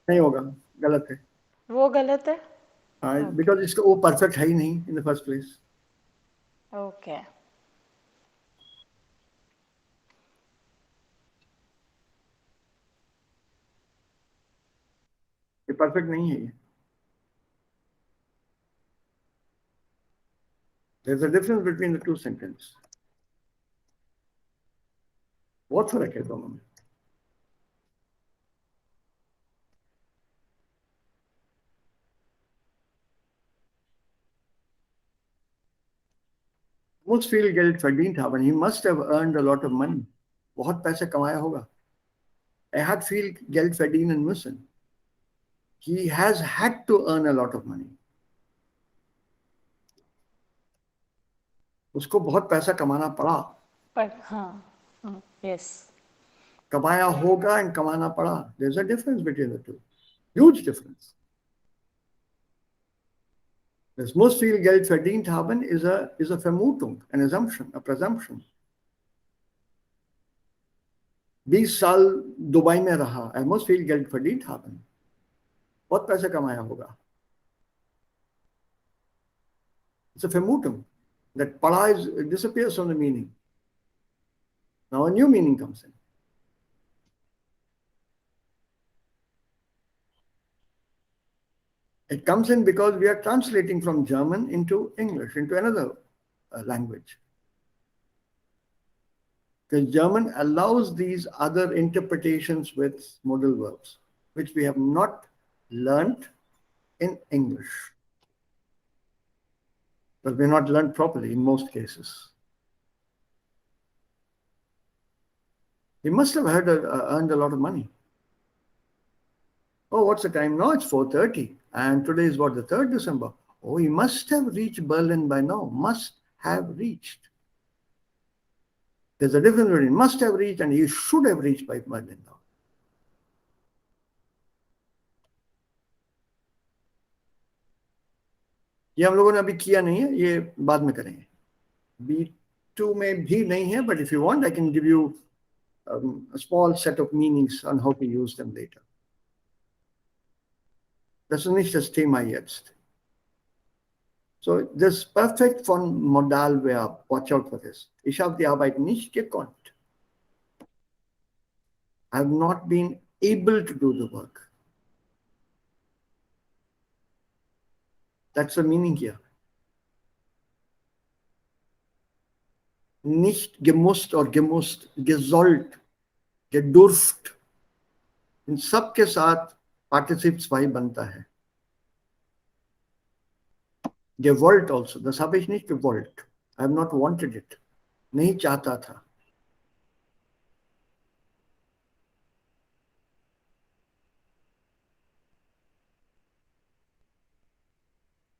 नहीं होगा, गलत है.
वो गलत है.
Because इसका वो परफेक्ट है ही नहीं in the first place.
Okay.
ये परफेक्ट नहीं है ये. There's a difference between the two sentences. बहुत फर्क है दोनों में. Most feel Geld verdient haben. He must have earned a lot of money. बहुत पैसे कमाया होगा. Er hat viel Geld verdienen müssen. He has had to earn a lot of money. उसको बहुत पैसा कमाना पड़ा.
पर हाँ, यस.
कमाया होगा and कमाना पड़ा. There's a difference between the two. Huge difference. Das muss viel Geld verdient haben is a Vermutung, an assumption, a presumption. 20 साल दुबई में रहा. Er muss viel Geld verdient haben. बहुत पैसा कमाया होगा. It's a Vermutung. That pala disappears from the meaning. Now a new meaning comes in. It comes in because we are translating from German into English, into another language. Because German allows these other interpretations with modal verbs, which we have not learnt in English. But we're not learned properly in most cases. He must have earned a lot of money. Oh, what's the time now? It's 4:30. And today is what, the 3rd December? Oh, he must have reached Berlin by now. Must have reached. There's a difference between must have reached and he should have reached by Berlin now. ये हम लोगों ने अभी किया नहीं है, ये बाद में करेंगे. B2 में भी नहीं है, but if you want, I can give you a small set of meanings on how to use them later. Das ist nicht das Thema jetzt. So, this perfect von Modalverb, watch out for this. Ich habe die Arbeit nicht gekonnt. I have not been able to do the work. That's the meaning here. Nicht gemusst or gemusst, gesollt, gedurft. इन सब के साथ पार्टिसिप्स Y बनता है. Gewollt also. Das habe ich nicht gewollt. I have not wanted it. नहीं चाहता था.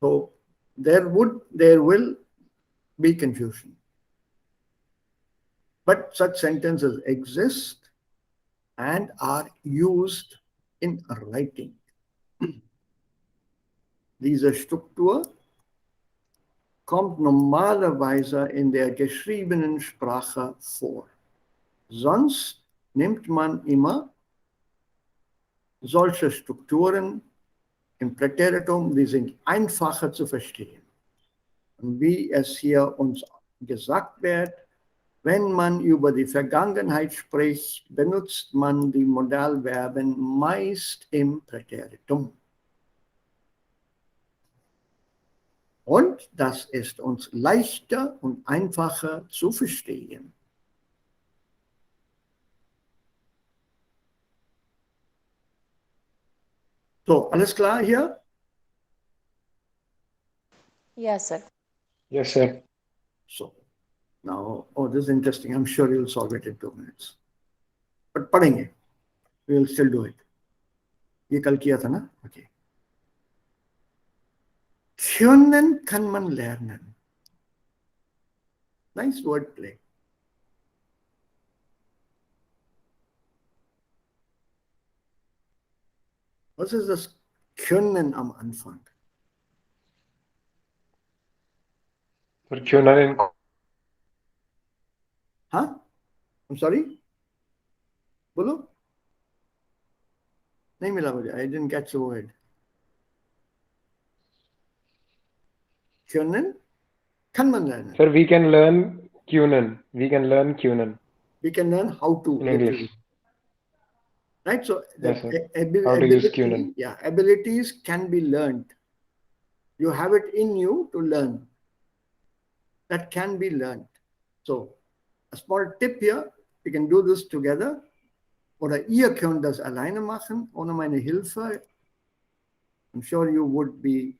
So there will be confusion. But such sentences exist and are used in writing. Diese Struktur kommt normalerweise in der geschriebenen Sprache vor. Sonst nimmt man immer solche Strukturen im Präteritum, die sind einfacher zu verstehen. Und wie es hier uns gesagt wird, wenn man über die Vergangenheit spricht, benutzt man die Modalverben meist im Präteritum. Und das ist uns leichter und einfacher zu verstehen. So, alles klar hier?
Yes, sir.
Yes, sir.
So, now, oh, this is interesting. I'm sure you'll solve it in 2 minutes. But पढ़ेंगे. We will still do it. ये कल किया था ना? Okay. Können kann man lernen. Nice wordplay. Was ist das Können am Anfang?
For Cunan
Huh? I'm sorry? बोलो? नहीं मिला मुझे. I didn't catch the word. Können kann man lernen.
Sir, we can learn Cunan. We can learn Cunan
We can learn how to.
in English.
Right? So the
Yes, sir. How to use Cunan.
abilities can be learned. You have it in you to learn. That can be learned. So a small tip here, we can do this together. Oder ihr könnt das alleine machen, ohne meine Hilfe. I'm sure you would be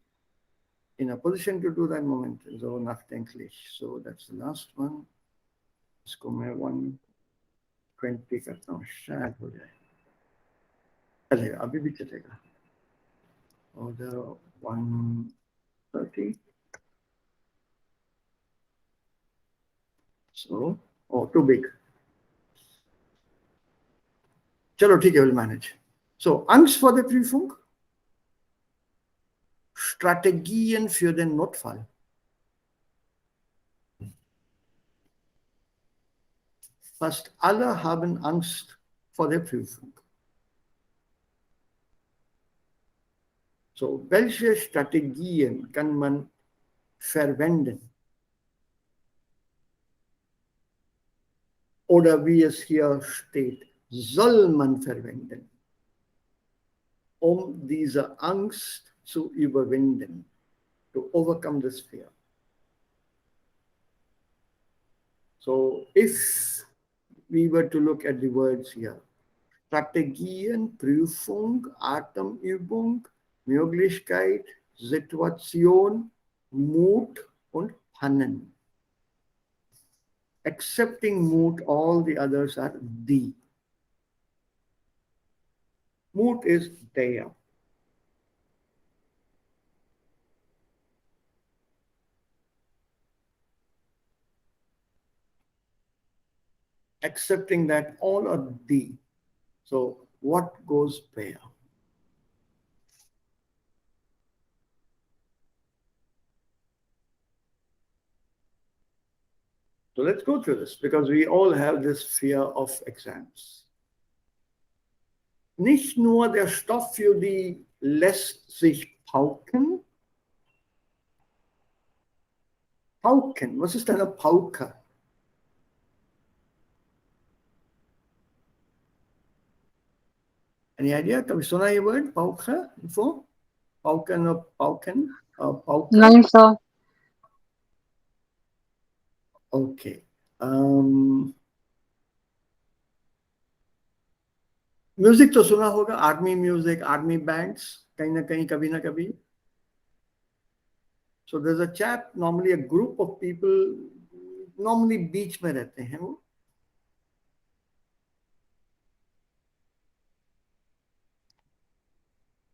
in a position to do that moment. So nachdenklich. So that's the last one. इसको मैं 120 करता हूँ, शायद हो जाए. चलेगा, अभी भी चलेगा. Order 130. So, oh, too big. चलो ठीक है, we'll manage. So, Angst vor der Prüfung. Strategien für den Notfall. Fast alle haben Angst vor der Prüfung. So, welche Strategien kann man verwenden? Oder wie es hier steht, soll man verwenden, um diese Angst zu überwinden, to overcome this fear. So if we were to look at the words here, Strategien, Prüfung, Atemübung, Möglichkeit, Situation, Mut und Pannen. Accepting Mut, all the others are the. Mut is there. accepting that all are D. So what goes where? So let's go through this because we all have this fear of exams. Nicht nur der Stoff für die lässt sich pauken. Pauken, was ist eine Pauke? Any idea? Have you सुना ये word pauke before? Pauken or pauken or pauke?
No, sir.
Okay. Music तो सुना होगा, army music, army bands, कहीं ना कहीं कभी ना कभी. So there's a chap, normally a group of people, normally बीच में रहते हैं वो.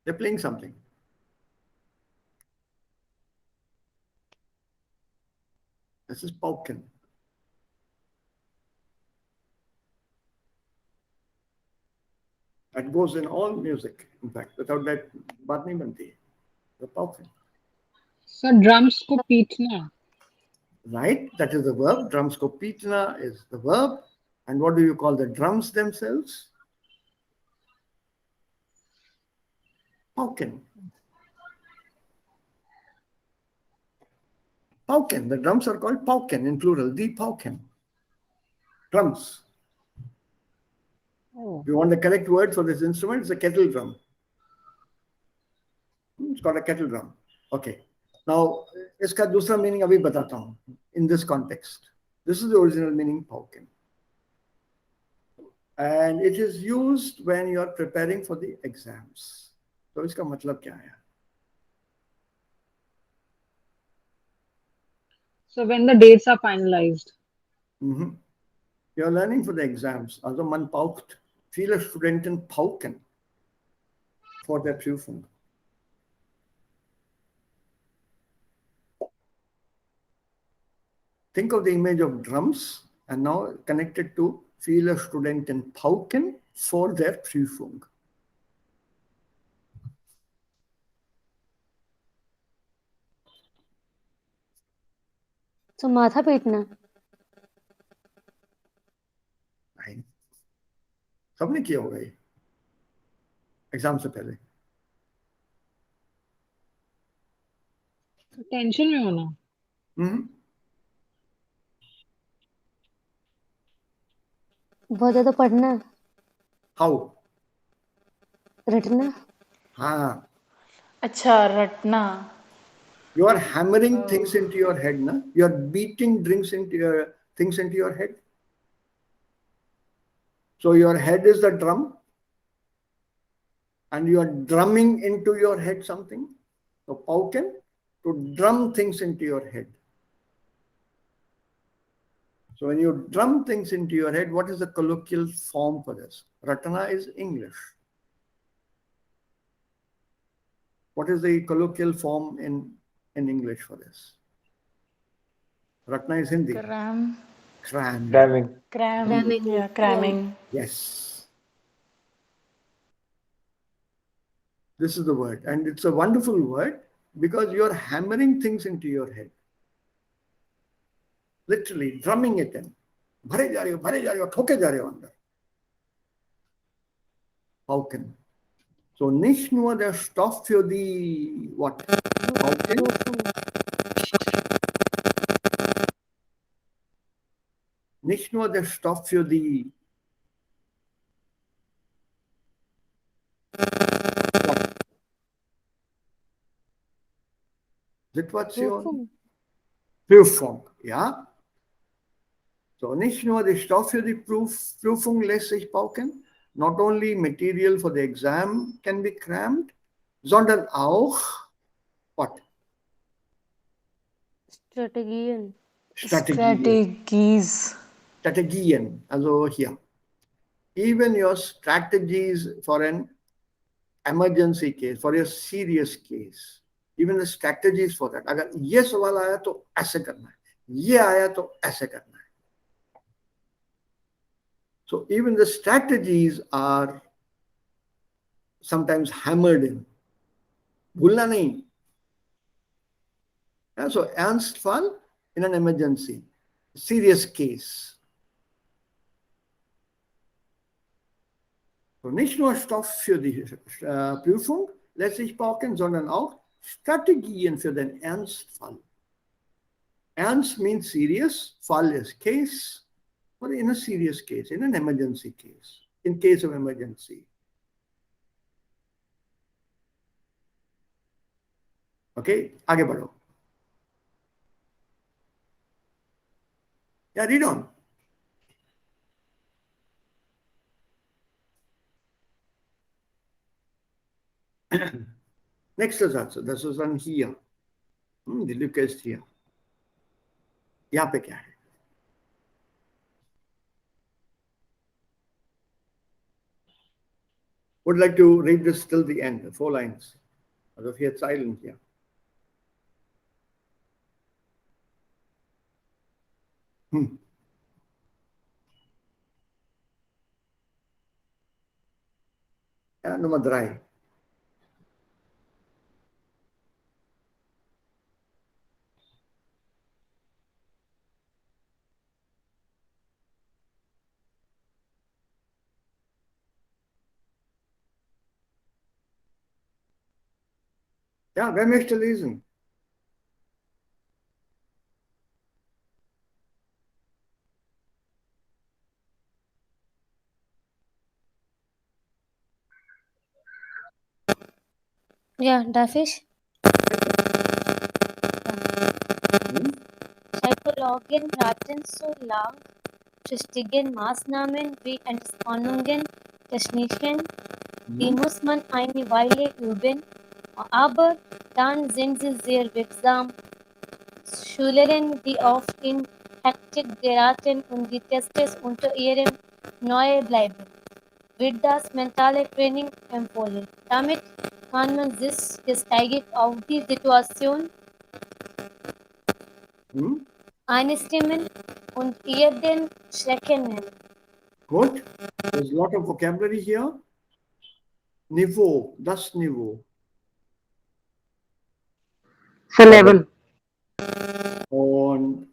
They're playing something. This is pauken. That goes in all music, in fact. Without that, बात नहीं बनती है. The pauken.
Sir, drums को पीटना.
Right? That is the verb. Drums ko pitna is the verb. And what do you call the drums themselves? Pauken. Pauken. The drums are called pauken in plural. The pauken. Drums.
Oh.
If you want the correct word for this instrument, it's a kettle drum. It's called a kettle drum. Okay. Now, इसका दूसरा meaning अभी बताता हूँ. In this context, this is the original meaning pauken. And it is used when you are preparing for the exams. So इसका मतलब क्या है?
So when the dates are finalized.
Mhm. You are learning for the exams. Also man paukt. Viele Studenten pauken vor der Prüfung. Think of the image of drums and now connected to viele Studenten pauken vor der Prüfung.
तो माथा पीटना.
नहीं. सबने किया होगा ये exam से पहले.
टेंशन में होना.
बहुत ज्यादा पढ़ना.
How?
रटना.
हाँ.
अच्छा, रटना.
You are hammering things into your head, na? You are beating things into your head. So your head is the drum, and you are drumming into your head something. So pauken, to drum things into your head. So when you drum things into your head, what is the colloquial form for this? Ratana is English. What is the colloquial form in English for this? Ratna is Hindi.
Cram.
Cramming.
Cramming. Yeah, cramming.
Yes. This is the word. And it's a wonderful word because you're hammering things into your head. Literally drumming it in. भरे जा रहे हो, ठोके जा रहे हो अंदर. Pauken. So nicht nur der Stoff für die what? Pauken. Nicht nur der Stoff für die Situation. Prüfung, ja. So nicht nur der Stoff für die Prüfung lässt sich pauken. Not only material for the exam can be crammed, sondern auch what?
Strategien.
Strategien, also hier. Even your strategies for an emergency case, for a serious case, even the strategies for that. अगर ये सवाल आया तो ऐसे करना है, ये आया तो ऐसे करना है. So even the strategies are sometimes hammered in. भूलना नहीं. So Ernstfall in an emergency, serious case. So nicht nur Stoff für die Prüfung lässt sich brauchen, sondern auch Strategien für den Ernstfall. Ernst means serious, Fall is case, or in a serious case, in an emergency case, in case of emergency. Okay, आगे बढ़ो. Yeah, read on. Next answer. This is on here. The look is here. यहाँ पे क्या है? Would like to read this till the end, the 4 lines. As of here, silent here. Yeah, nummer 3. Ja, wer möchte lesen?
Ja, darf ich? Psychologen raten zu langfristigen Maßnahmen wie Entspannungen, Techniken, die muss man eine Weile üben, aber dann sind sie sehr wirksam. Schülerinnen, die oft in Hektik geraten und die Tests unter ihrem Neue bleiben, wird das mentale Training empfohlen. Damit kann man sich gesteigert auf die Situation einstimmen und ihr den Schrecken nehmen.
Good. There's a lot of vocabulary here. Niveau, das Niveau.
So level.
Und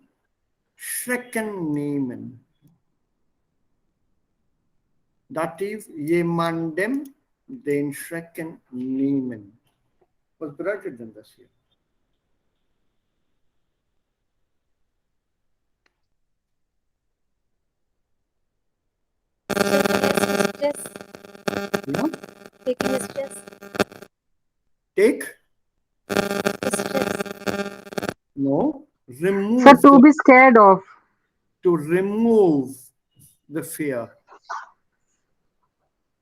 Schrecken nehmen. Dativ jemandem den Schrecken nehmen. Was bedeutet denn das hier?
Stress.
Ja?
Taking stress.
Take?
Stress.
No. Remove.
So to be scared of.
To remove the fear.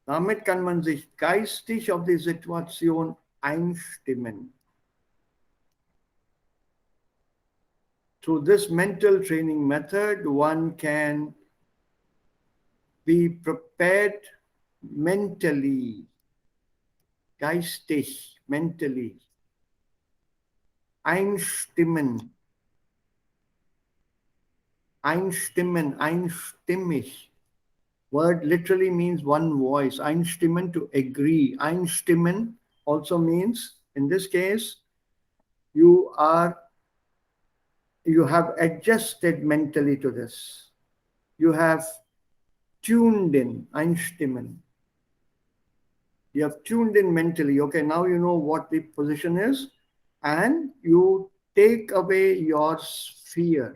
Damit kann man sich geistig auf die Situation einstimmen. Through this mental training method, one can be prepared mentally, geistig, mentally. Einstimmen. Einstimmen, einstimmig. Word literally means one voice. Einstimmen, to agree. Einstimmen also means, in this case, you have adjusted mentally to this. You have tuned in, einstimmen. You have tuned in mentally. Okay, now you know what the position is, and you take away your fear.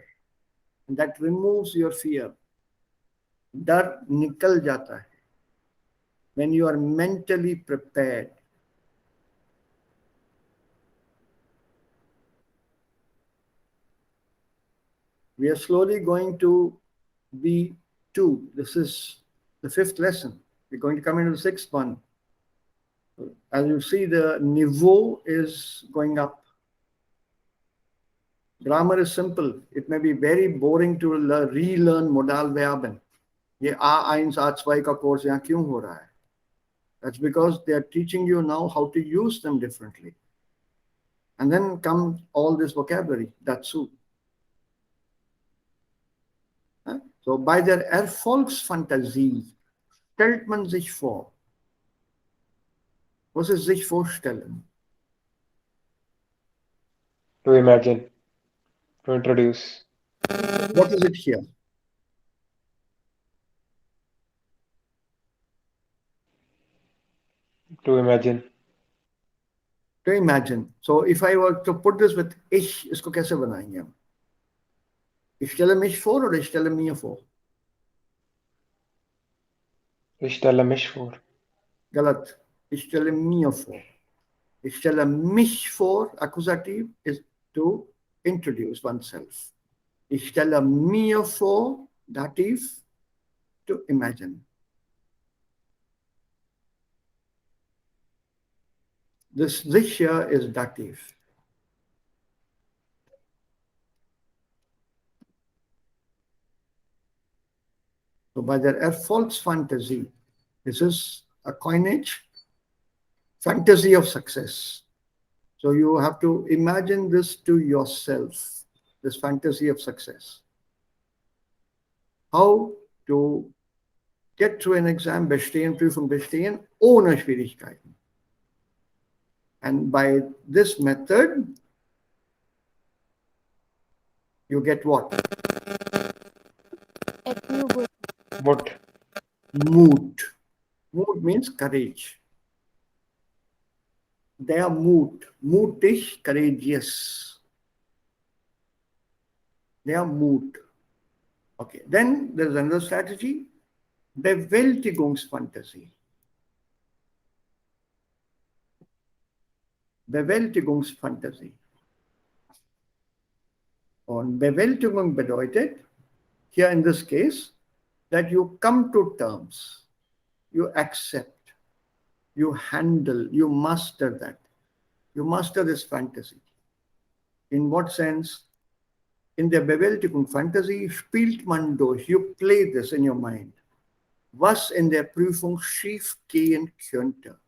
And that removes your fear. डर निकल जाता है when you are mentally prepared. We are slowly going to B2. This is the 5th lesson. We're going to come into the 6th one. As you see, the niveau is going up. Grammar is simple. It may be very boring to relearn modal verben. ये A1, A2 का course यहाँ क्यों हो रहा है? That's because they are teaching you now how to use them differently. And then come all this vocabulary, dazu. So bei der Erfolgsfantasie stellt man sich vor. Was ist sich vorstellen?
To imagine. To introduce.
What is it here?
To imagine.
To imagine. So if I were to put this with ich, इसको कैसे बनाएंगे हम? Ich stelle mich vor oder ich stelle mir vor?
Ich stelle mich vor.
गलत. Ich stelle mir vor. Ich stelle mich vor, Akkusativ, is to introduce oneself. Ich stelle mir vor, Dativ, to imagine. This here is Dativ. So by der Erfolgsfantasie, this is a coinage, fantasy of success. So you have to imagine this to yourself, this fantasy of success. How to get through an exam, bestehen, Prüfung bestehen, ohne Schwierigkeiten. And by this method, you get what?
What?
Mood. Mood means courage. Their mood. Mutig, courageous. Their mood. Okay. Then there's another strategy. Bewältigungsfantasie. Bewältigungsfantasie. Und Bewältigung bedeutet, here in this case, that you come to terms, you accept, you handle, you master that. You master this fantasy. In what sense? In der Bewältigung Fantasie spielt man durch. You play this in your mind. Was in der Prüfung schief gehen könnte.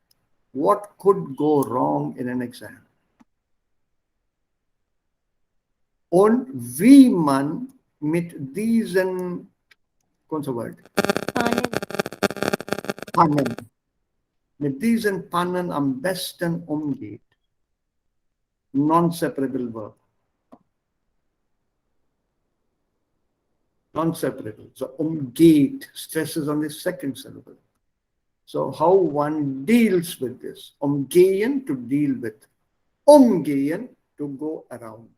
What could go wrong in an exam? Und wie man mit diesen, Wort, Pannen, mit diesen Pannen am besten umgeht. Non-separable verb. Non-separable. So umgeht, stresses on the second syllable. So how one deals with this. Umgehen, to deal with. Umgehen, to go around.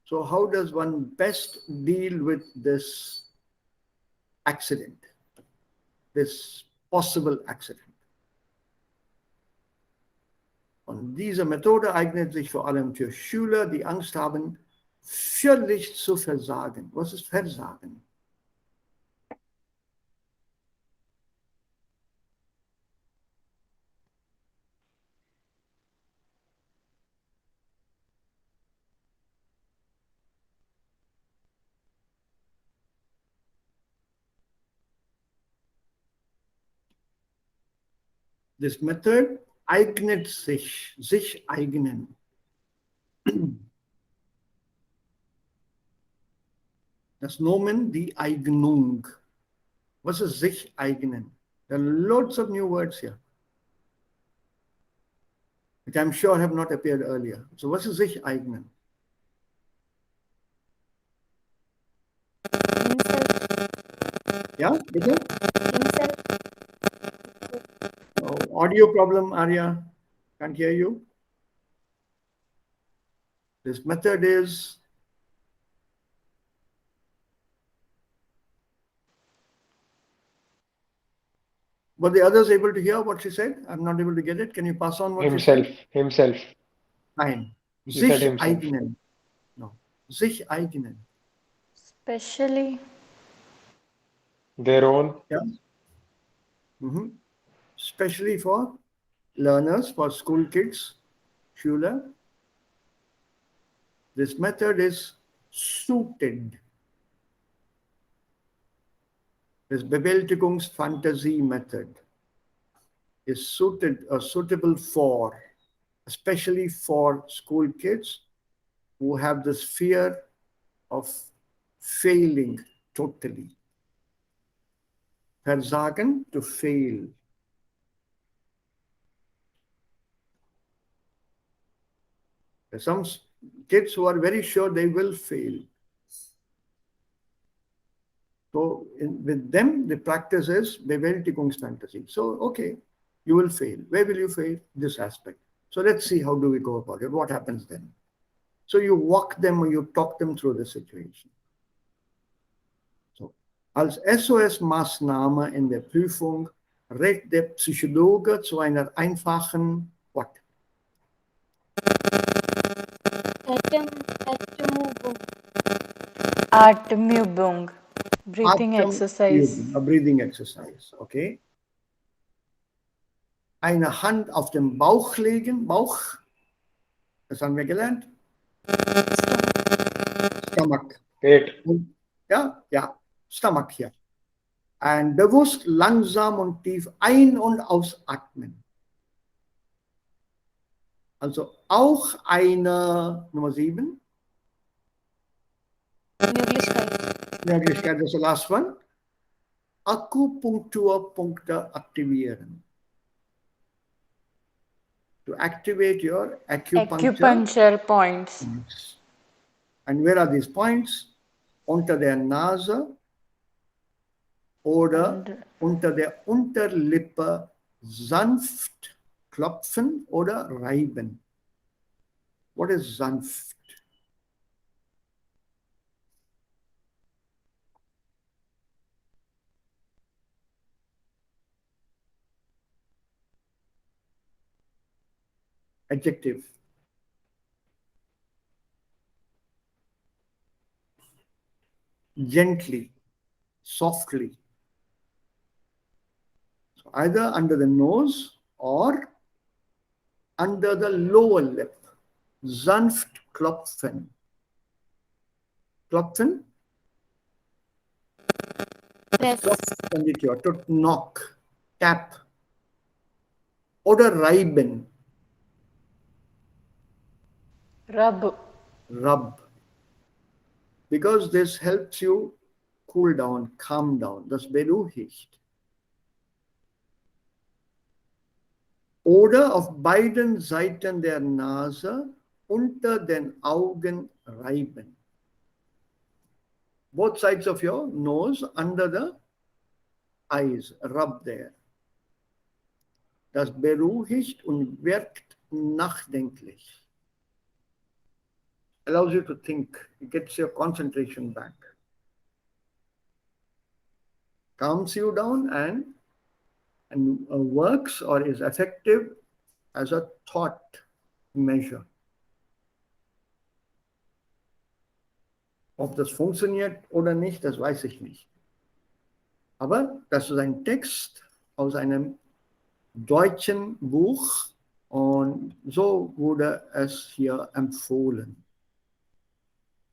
So how does one best deal with this accident, this possible accident? Und diese Methode eignet sich vor allem für Schüler, die Angst haben, völlig zu versagen. Was ist Versagen? This method eignet sich eignen. Das Nomen, die Eignung. Was ist sich eignen? There are loads of new words here, which I'm sure have not appeared earlier. So was ist sich eignen? Ja, bitte? Oh, audio problem, Arya. Can't hear you. This method is were the others able to hear what she said? I'm not able to get it. Can you pass on what she said?
Himself.
Nein.
He said
Sich
himself.
eignen. No. Sich eignen.
Especially.
Their own.
Yeah. Especially for learners, for school kids, Schüler. This method is suited. This Bewältigungsfantasie method is suited or suitable for, especially for school kids who have this fear of failing totally. Versagen, to fail. There's some kids who are very sure they will fail. So with them, the practice is Bewältigungsfantasie. So, okay, you will fail. Where will you fail? This aspect. So let's see how do we go about it. What happens then? So you walk them or you talk them through the situation. So, als SOS-Maßnahme in der Prüfung rät der Psychologe zu einer einfachen what?
Atemübung. Breathing exercise.
A breathing exercise, okay. Eine Hand auf den Bauch legen, Bauch, das haben wir gelernt. Stomach.
Wait.
Ja, Stomach hier. Und bewusst langsam und tief ein- und ausatmen. Also auch eine, Nummer 7. Möglichkeit, das ist the last one. Akupunkturpunkte aktivieren. To activate your
Acupuncture points.
And where are these points? Unter der Nase oder unter der Unterlippe sanft klopfen oder reiben. What is sanft? Adjective. Gently, softly. So either under the nose or under the lower lip. Sanft klopfen. Klopfen? Klopfen, to knock, tap. Oder reiben. Rub. Because this helps you cool down, calm down. Das beruhigt. Oder auf beiden Seiten der Nase unter den Augen reiben. Both sides of your nose under the eyes. Rub there. Das beruhigt und wirkt nachdenklich. Allows you to think. It gets your concentration back. Calms you down and works or is effective as a thought measure. Ob das funktioniert oder nicht, das weiß ich nicht. Aber das ist ein Text aus einem deutschen Buch und so wurde es hier empfohlen.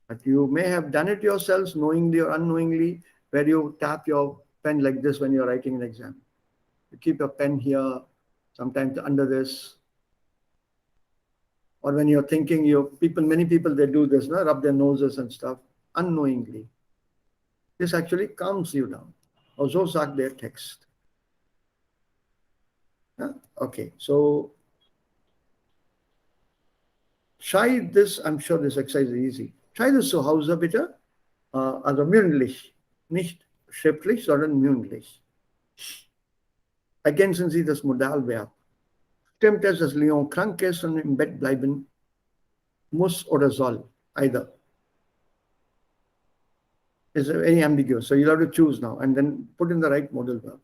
But you may have done it yourselves, knowingly or unknowingly, where you tap your pen like this when you're writing an exam. You keep your pen here, sometimes under this. Or when you're thinking, many people, they do this, no? Rub their noses and stuff, unknowingly. This actually calms you down. Also sagt der Text. Yeah? Okay, so try this. I'm sure this exercise is easy. Try this zu Hause bitte. Also mündlich, nicht schriftlich, sondern mündlich. Ergänzen Sie das Modalverb. Stimmt es, dass Leon krank ist und im Bett bleiben muss oder soll? Either. Is very ambiguous. So you'll have to choose now and then put in the right modal verb.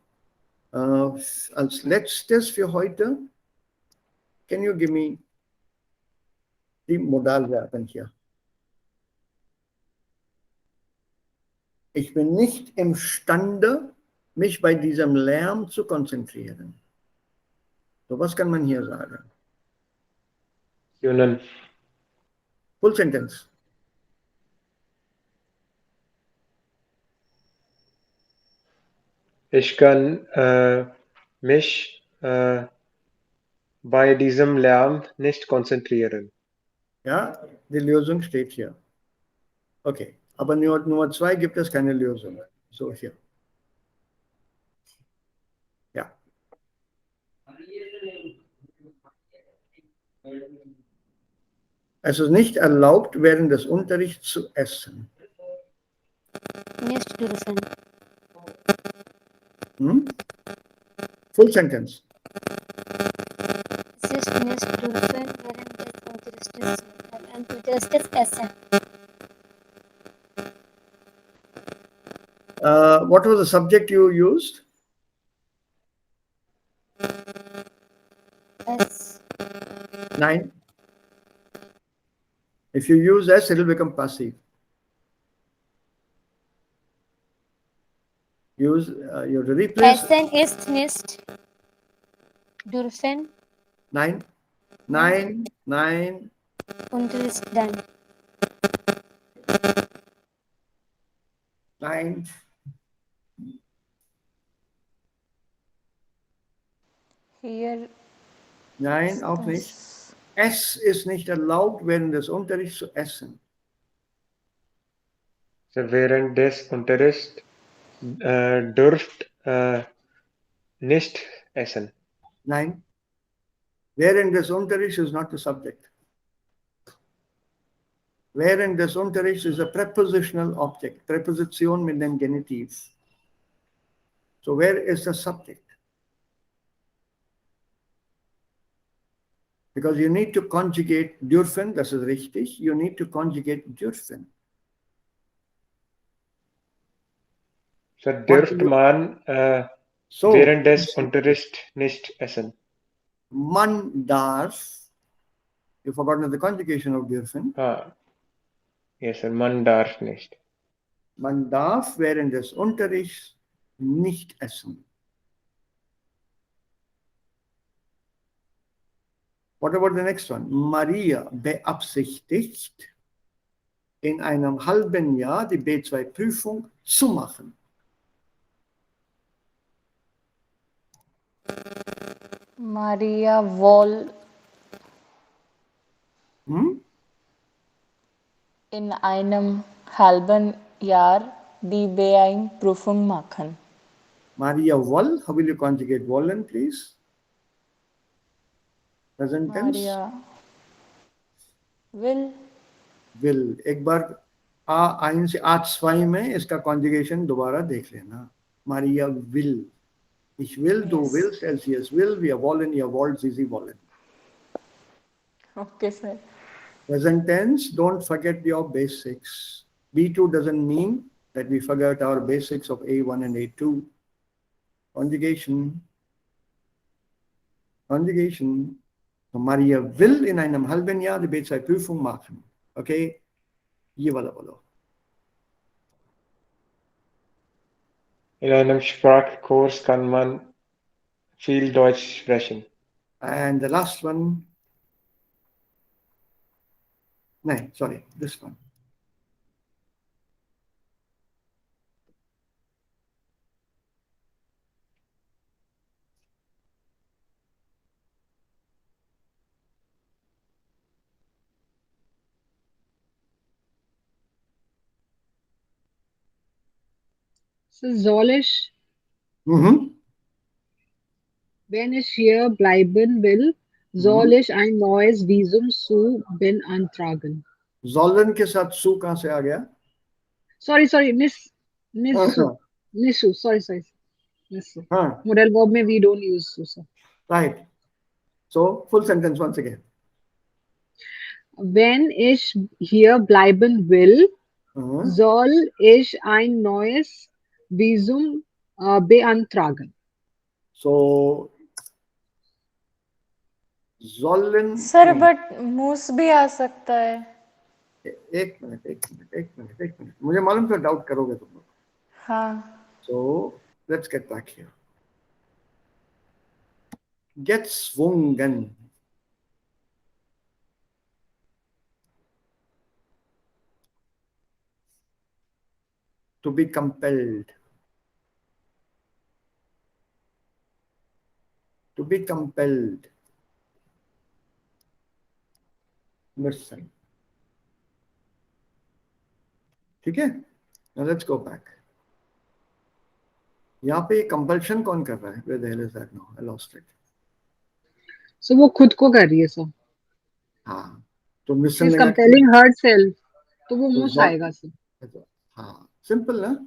Als letztes für heute, can you give me die Modalverben hier? Ich bin nicht imstande, mich bei diesem Lärm zu konzentrieren. So, was kann man hier sagen?
Können.
Full sentence.
Ich kann mich bei diesem Lärm nicht konzentrieren.
Ja, die Lösung steht hier. Okay, Aber Nummer 2 gibt es keine Lösung. So hier. Ja. Es ist nicht erlaubt, während des Unterrichts zu essen.
Nicht dürfen.
Full sentence.
Es ist nicht dürfen während des Unterrichts essen.
What was the subject you used?
Es.
Nein. If you use S, it will become passive. You have to replace.
Essen ist nicht dürfen.
Nein. Nein. Nein.
Unterrichten.
Nein.
Hier
Nein, auch nicht. Es ist nicht erlaubt, während des Unterrichts zu essen.
So während des Unterrichts dürft nicht essen.
Nein. Während des Unterrichts is not the subject. Während des Unterrichts is a prepositional object. Präposition mit dem Genitiv. So where is the subject? Because you need to conjugate dürfen, das ist richtig. You need to conjugate dürfen.
So dürft man
So,
während des Unterrichts nicht essen.
man darf. You forgotten the conjugation of dürfen.
Yes, sir. Man darf nicht.
Man darf während des Unterrichts nicht essen. What about the next one? Maria beabsichtigt, in einem halben Jahr die B2-Prüfung zu machen.
Maria will in einem halben Jahr die B1-Prüfung machen.
Maria will, how will you conjugate wollen, please? Present tense?
Maria will.
Will. एक बार A1 से A2 में इसका conjugation दोबारा देख लेना. Maria will. Ich will, du willst, LCS will, wir wollen, ihr wollt, sie wollen.
Okay, sir.
Present tense, don't forget your basics. B2 doesn't mean that we forget our basics of A1 and A2. Conjugation. Conjugation. So Maria will in einem halben Jahr die B2-Prüfung machen. Okay? ये वाला बोलो.
In einem Sprachkurs kann man viel Deutsch sprechen.
And the last one. No, sorry, this one.
So soll ich,
Mhm.
wenn ich hier bleiben will, soll ich ein neues Visum zu beantragen.
Sollen के साथ su कहाँ से आ गया?
Sorry, nissu. Nissu, sorry. Nissu. Modal verb में we don't use su, sir.
Right. So, full sentence once again.
Wenn ich hier bleiben will, soll ich ein neues Visum beantragen.
So, sollen.
Sir but मूस भी आ सकता है.
एक minute. मुझे मालूम था डाउट करोगे तुम लोग.
हाँ.
So, let's get back here. Gezwungen. To be compelled. To be compelled. Listen. ठीक है? Now let's go back. यहाँ पे कंपल्शन कौन कर रहा है? Where the hell is that now? I lost it.
So वो खुद को कर रही है सर.
हाँ, तो मिशन
She's
लेना
compelling herself. तो वो
तो
mus
Zol,
आएगा सर.
हाँ, simple ना?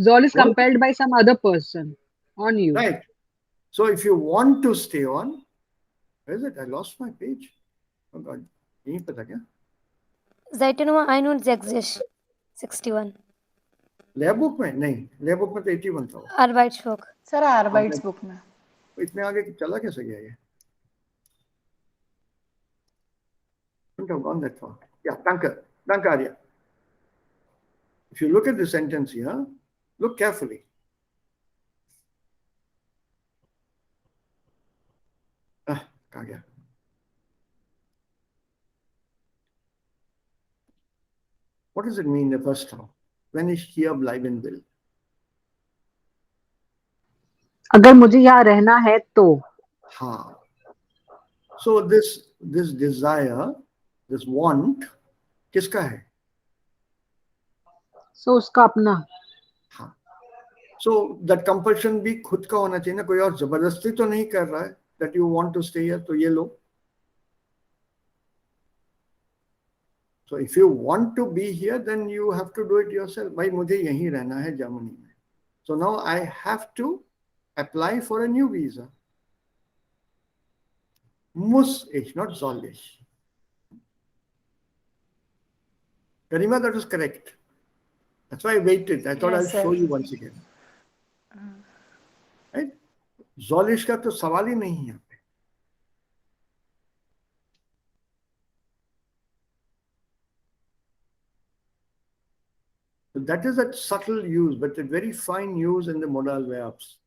Zol is
What?
compelled by some other person on you.
Right. So if you want to stay on, where is it? I lost my page. Oh God, नहीं पता क्या?
Seite Nummer 61. 61.
Lab book में नहीं, lab book में तो 81 था.
Arbeitsbuch.
Sir आर्बाइट्स book में.
इतने आगे चला कैसे गया ये? Couldn't have gone that far. Yeah, danke Arya. If you look at the sentence here, look carefully. कहाँ गया? What does it mean the first half? When is here bleiben will?
अगर मुझे यहाँ रहना है तो.
हाँ. So this desire, this want, किसका है?
So उसका अपना.
हाँ. So that compulsion भी खुद का होना चाहिए ना, कोई और जबरदस्ती तो नहीं कर रहा है that you want to stay here, तो ये लो. So if you want to be here, then you have to do it yourself. भाई मुझे यहीं रहना है जर्मनी में. So now I have to apply for a new visa. Muss ich, not soll ich. Karima, that was correct. That's why I waited. I thought
Yes,
I'll show
sir.
you once again. Right? Soll ich का तो सवाल ही नहीं है यहाँ पे. So that is a subtle use, but a very fine use in the modal verbs.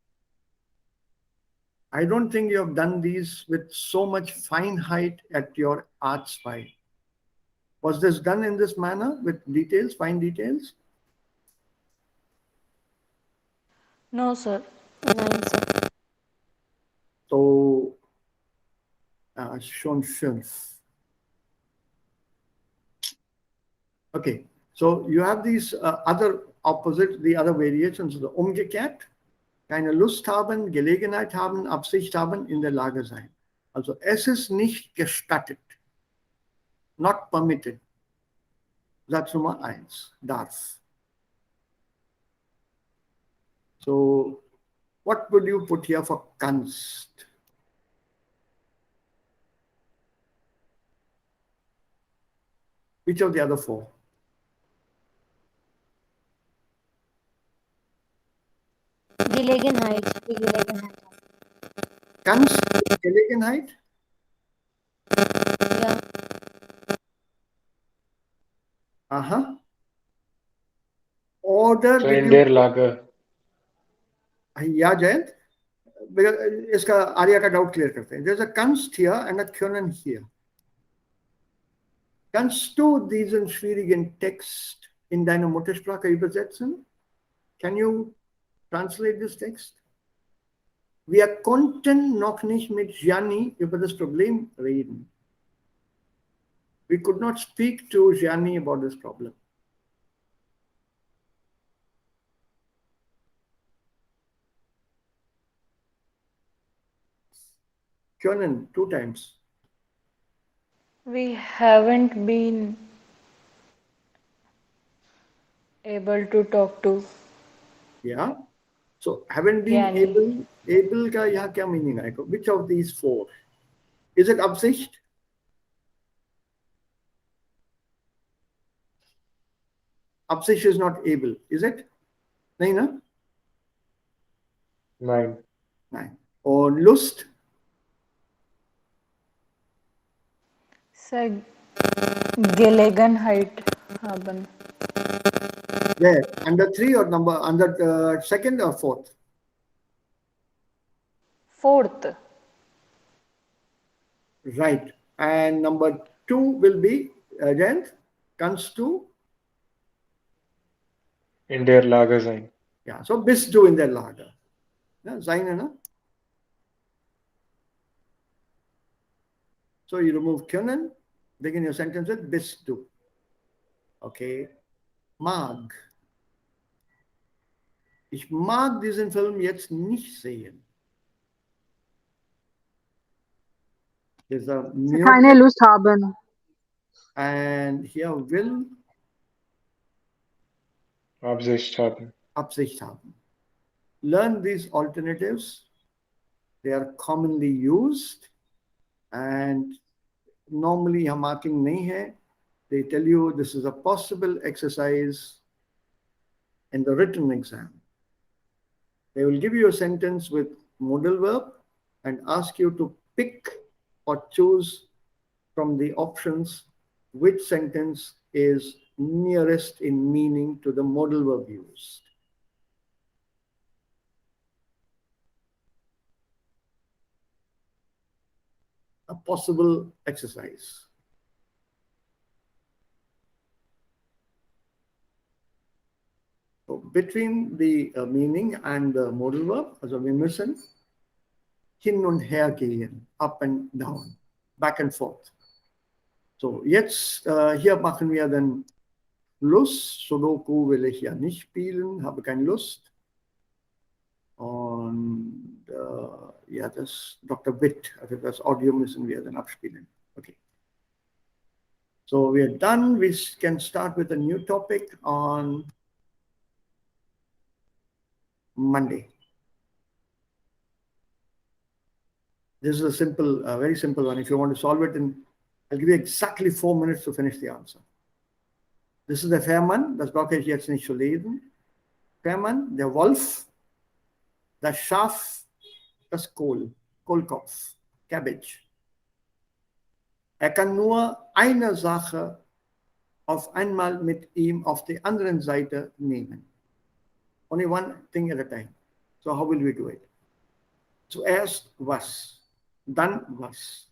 I don't think you have done these with so much fine height at your art spy. Was this done in this manner with details, fine details?
No, sir.
Nein, sir.
So, schon fünf. Okay, so you have these other opposites, the other variations of the umgekehrt. Keine Lust haben, Gelegenheit haben, Absicht haben, in der Lage sein. Also es ist nicht gestattet. Not permitted. That's Nummer 1. Darf. So what would you put here for kannst? Which of the other four?
Gelegenheit. Die Gelegenheit.
Kannst Gelegenheit?
Ja.
Uh-huh. Oder
So
did
in
you
their lager.
या जयंत इसका आर्या का doubt clear करते हैं. There's a kannst here and a können here. Kannst du diesen schwierigen Text in deiner Muttersprache übersetzen? Can you translate this text? Wir konnten noch nicht mit Gianni über das Problem reden. We could not speak to Gianni about this problem. Können, 2 times.
We haven't been able to talk to
Yeah. So haven't been
Gianni.
able का यहाँ क्या meaning आएगा? Which of these 4? Is it Absicht? Absicht is not able, is it? नहीं ना?
Nine.
Nein. और Lust?
Sir, Gelegenheit haben.
Where? Under 3 or under second or fourth?
Fourth.
Right. And number 2 will be Jayant, comes to,
In their lager sein.
yeah, so bist du in der Lage. Yeah, sein, na? So you remove können, begin your sentence with bist du. Okay. mag. Ich mag diesen Film jetzt nicht sehen. There's a
Keine
muted
Lust haben.
and here will
Absicht haben.
Absicht haben. Learn these alternatives. They are commonly used and normally यहाँ marking नहीं है. They tell you this is a possible exercise in the written exam. They will give you a sentence with modal verb and ask you to pick or choose from the options which sentence is nearest in meaning to the modal verb used. A possible exercise. So between the meaning and the modal verb, also wir müssen hin und her gehen, up and down, back and forth. So, jetzt hier machen wir dann Lust. Sudoku will ich ja nicht spielen, habe keine Lust. Und ja, das Dr. Witt, also das Audio müssen wir dann abspielen. Okay. So, we're done. We can start with a new topic on Monday. This is a simple, very simple one. If you want to solve it, I'll give you exactly 4 minutes to finish the answer. Das ist der Fährmann, das brauche ich jetzt nicht zu lesen. Fährmann, der Wolf, das Schaf, das Kohlkopf, Cabbage. Er kann nur eine Sache auf einmal mit ihm auf die anderen Seite nehmen. Only one thing at a time. So how will we do it? Zuerst was, dann was.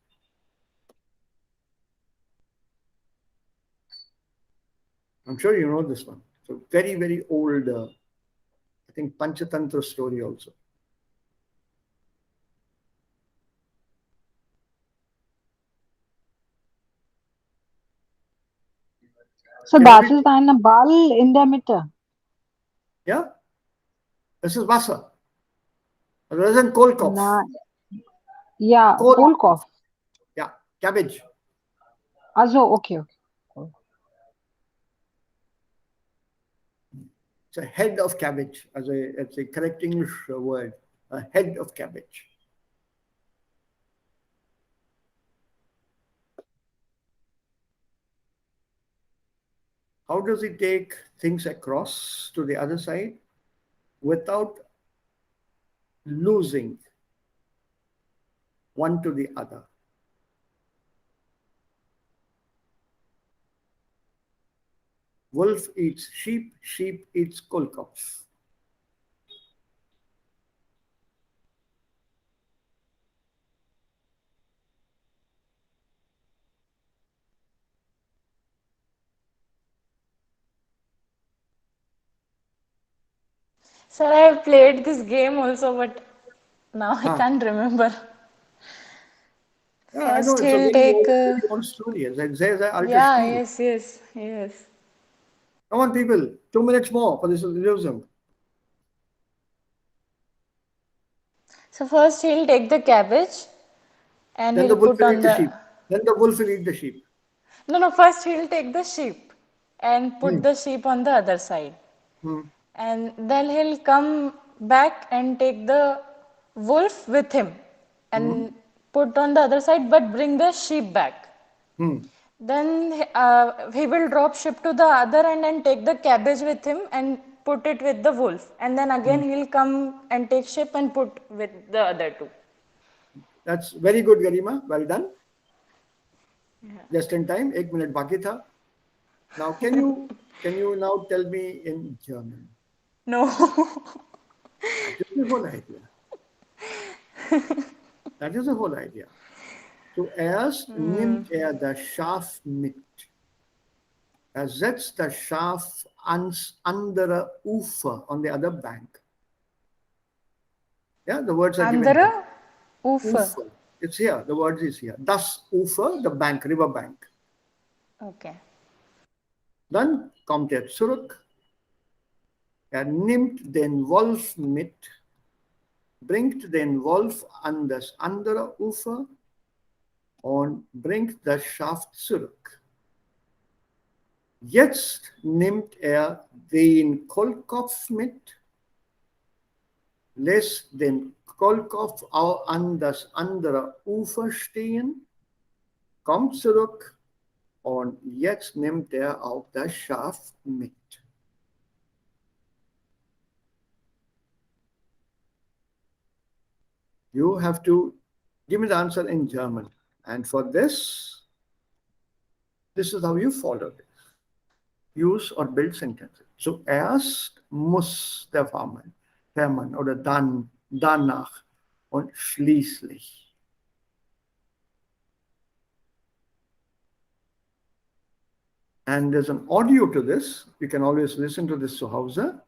I'm sure you know this one. So very, very old, I think Panchatantra story also.
So
Can
das
every-
ist ein Ball in der Mitte.
Ja? Das ist Wasser. Also das ist ein Kohlkopf.
Na, ja,
Kohl-
Kohlkopf.
Ja, Cabbage.
Also, okay.
It's a head of cabbage. It's a correct English word. A head of cabbage. How does he take things across to the other side without losing one to the other? Wolf eats sheep, sheep eats Kohlkopf.
Sir, I have played this game also, but now I can't remember.
Yeah, I know
First
it's a
he'll
very
take.
old story. There's an alter
Yeah,
spiel.
yes.
Come on, people, 2 minutes more for this illusion.
So first he'll take the cabbage and
Then the
he'll
wolf
put
will
on
eat the sheep.
the.
Then the wolf will eat the sheep.
No, first he'll take the sheep and put the sheep on the other side.
Hmm.
And then he'll come back and take the wolf with him and put on the other side, but bring the sheep back.
Hmm.
Then he will drop sheep to the other end and take the cabbage with him and put it with the wolf. And then again he'll come and take sheep and put with the other two.
That's very good, Garima. Well done. Just in time. 1 minute baki tha. Now, can you now tell me in German?
No.
That is the whole idea. That is the whole idea. Zuerst nimmt das Schaf mit. Setzt das Schaf ans andere Ufer, on the other bank. Yeah, the words are given.
Andere Ufer.
Ufer. It's here. The word is here. Das Ufer, the bank, river bank.
Okay.
Dann kommt er zurück. Er nimmt den Wolf mit, bringt den Wolf an das andere Ufer und bringt das Schaf zurück. Jetzt nimmt er den Kohlkopf mit, lässt den Kohlkopf auch an das andere Ufer stehen, kommt zurück und jetzt nimmt er auch das Schaf mit. You have to give me the answer in German. And for this is how you follow it. Use or build sentences. Zuerst muss der Fährmann oder dann, danach und schließlich. And there's an audio to this. You can always listen to this zu Hause.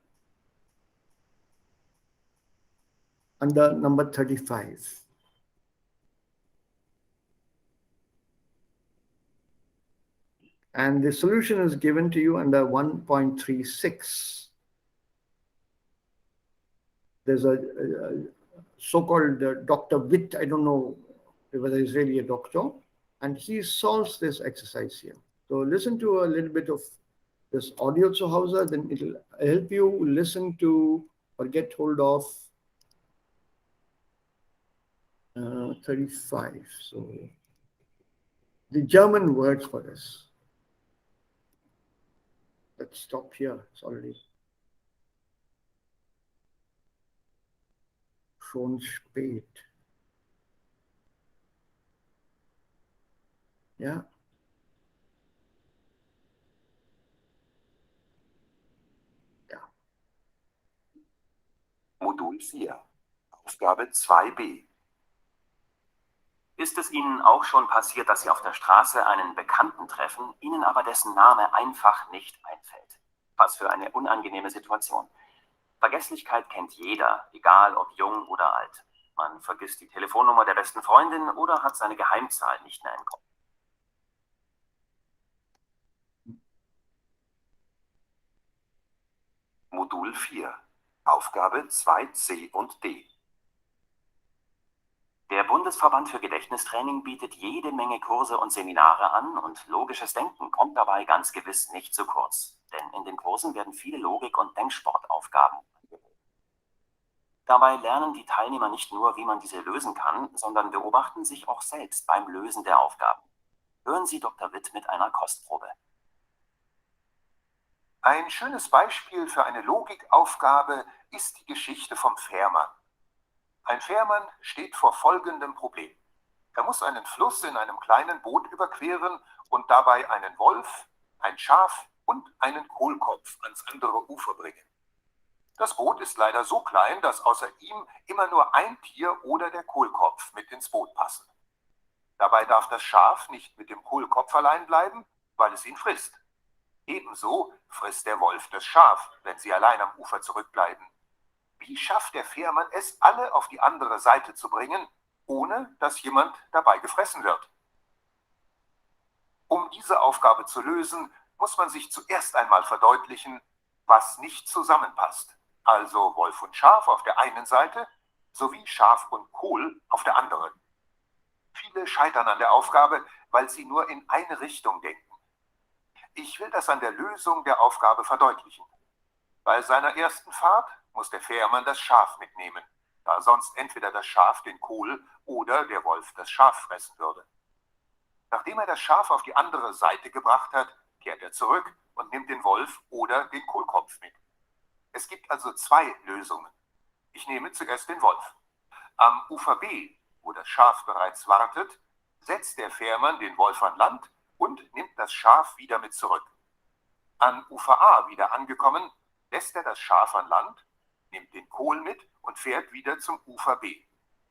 Under number 35. And the solution is given to you under 1.36. There's a so-called Dr. Witt, I don't know whether he's really a doctor, and he solves this exercise here. So listen to a little bit of this audio zu Hause, then it'll help you listen to or get hold of 35. So the German words for this. Let's stop here. It's already schon spät. Ja.
Modul 4. Aufgabe 2b. Ist es Ihnen auch schon passiert, dass Sie auf der Straße einen Bekannten treffen, Ihnen aber dessen Name einfach nicht einfällt? Was für eine unangenehme Situation. Vergesslichkeit kennt jeder, egal ob jung oder alt. Man vergisst die Telefonnummer der besten Freundin oder hat seine Geheimzahl nicht mehr im Kopf. Modul 4. Aufgabe 2c und d. Der Bundesverband für Gedächtnistraining bietet jede Menge Kurse und Seminare an und logisches Denken kommt dabei ganz gewiss nicht zu kurz. Denn in den Kursen werden viele Logik- und Denksportaufgaben angeboten. Dabei lernen die Teilnehmer nicht nur, wie man diese lösen kann, sondern beobachten sich auch selbst beim Lösen der Aufgaben. Hören Sie Dr. Witt mit einer Kostprobe.
Ein schönes Beispiel für eine Logikaufgabe ist die Geschichte vom Fährmann. Ein Fährmann steht vor folgendem Problem. Er muss einen Fluss in einem kleinen Boot überqueren und dabei einen Wolf, ein Schaf und einen Kohlkopf ans andere Ufer bringen. Das Boot ist leider so klein, dass außer ihm immer nur ein Tier oder der Kohlkopf mit ins Boot passen. Dabei darf das Schaf nicht mit dem Kohlkopf allein bleiben, weil es ihn frisst. Ebenso frisst der Wolf das Schaf, wenn sie allein am Ufer zurückbleiben. Wie schafft der Fährmann es, alle auf die andere Seite zu bringen, ohne dass jemand dabei gefressen wird? Um diese Aufgabe zu lösen, muss man sich zuerst einmal verdeutlichen, was nicht zusammenpasst. Also Wolf und Schaf auf der einen Seite sowie Schaf und Kohl auf der anderen. Viele scheitern an der Aufgabe, weil sie nur in eine Richtung denken. Ich will das an der Lösung der Aufgabe verdeutlichen. Bei seiner ersten Fahrt muss der Fährmann das Schaf mitnehmen, da sonst entweder das Schaf den Kohl oder der Wolf das Schaf fressen würde. Nachdem er das Schaf auf die andere Seite gebracht hat, kehrt er zurück und nimmt den Wolf oder den Kohlkopf mit. Es gibt also zwei Lösungen. Ich nehme zuerst den Wolf. Am Ufer B, wo das Schaf bereits wartet, setzt der Fährmann den Wolf an Land und nimmt das Schaf wieder mit zurück. An Ufer A wieder angekommen, lässt er das Schaf an Land, nimmt den Kohl mit und fährt wieder zum Ufer B.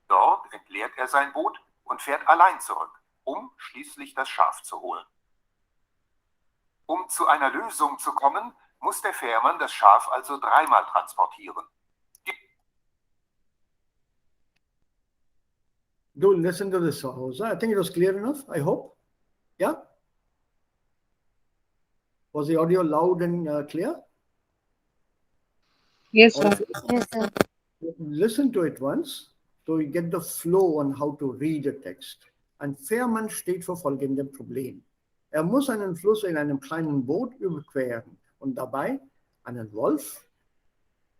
Dort entleert er sein Boot und fährt allein zurück, um schließlich das Schaf zu holen. Um zu einer Lösung zu kommen, muss der Fährmann das Schaf also dreimal transportieren.
Do listen to this, Jose. I think it was clear enough, I hope. Yeah? Was the audio loud and clear?
Yes,
Or
sir.
if
Yes, sir.
listen to it once, so you get the flow on how to read a Text. Ein Fährmann steht vor folgendem Problem. Er muss einen Fluss in einem kleinen Boot überqueren und dabei einen Wolf,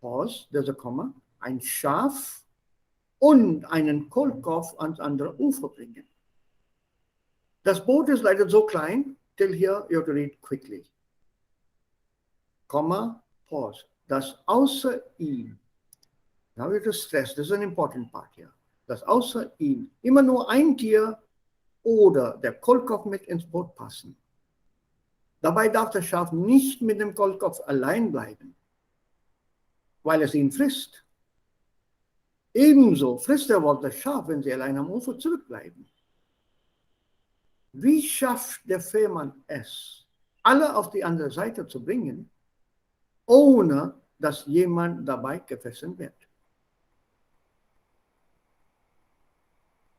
Pause, there's a comma, ein Schaf und einen Kohlkopf ans andere Ufer bringen. Das Boot ist leider so klein, till here you have to read quickly. Comma, pause. Das außer ihm. Now you have to stress, this is an important part here. Das außer ihm immer nur ein Tier oder der Kohlkopf mit ins Boot passen. Dabei darf das Schaf nicht mit dem Kohlkopf allein bleiben, weil es ihn frisst. Ebenso frisst der Wolf das Schaf, wenn sie allein am Ufer zurückbleiben. Wie schafft der Fährmann es, alle auf die andere Seite zu bringen, ohne dass jemand dabei gefressen wird?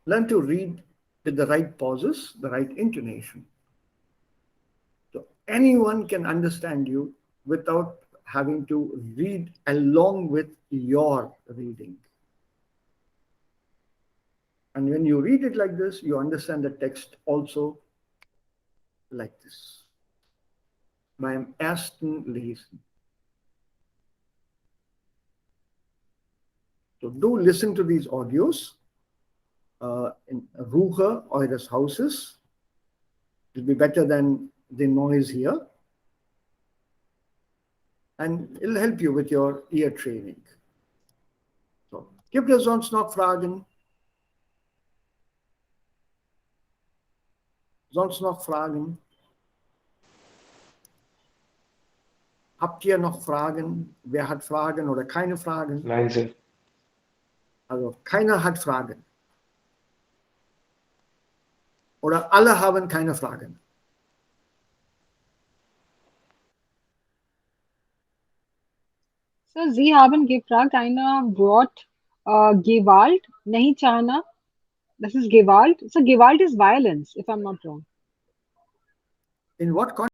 Learn to read with the right pauses, the right intonation. So anyone can understand you without having to read along with your reading. And when you read it like this, you understand the text also like this. Beim ersten Lesen. So do listen to these audios in Ruhe eures Hauses. It will be better than the noise here. And it'll help you with your ear training. So, gibt es sonst noch Fragen? Sonst noch Fragen? Habt ihr noch Fragen? Wer hat Fragen oder keine Fragen?
Nein, Sir.
Also keiner hat Fragen. Oder alle haben keine Fragen.
Sir, Sie haben gefragt, einer Wort Gewalt, नहीं चाहना. Das ist Gewalt. So Gewalt is violence, if I'm not wrong.
In what context?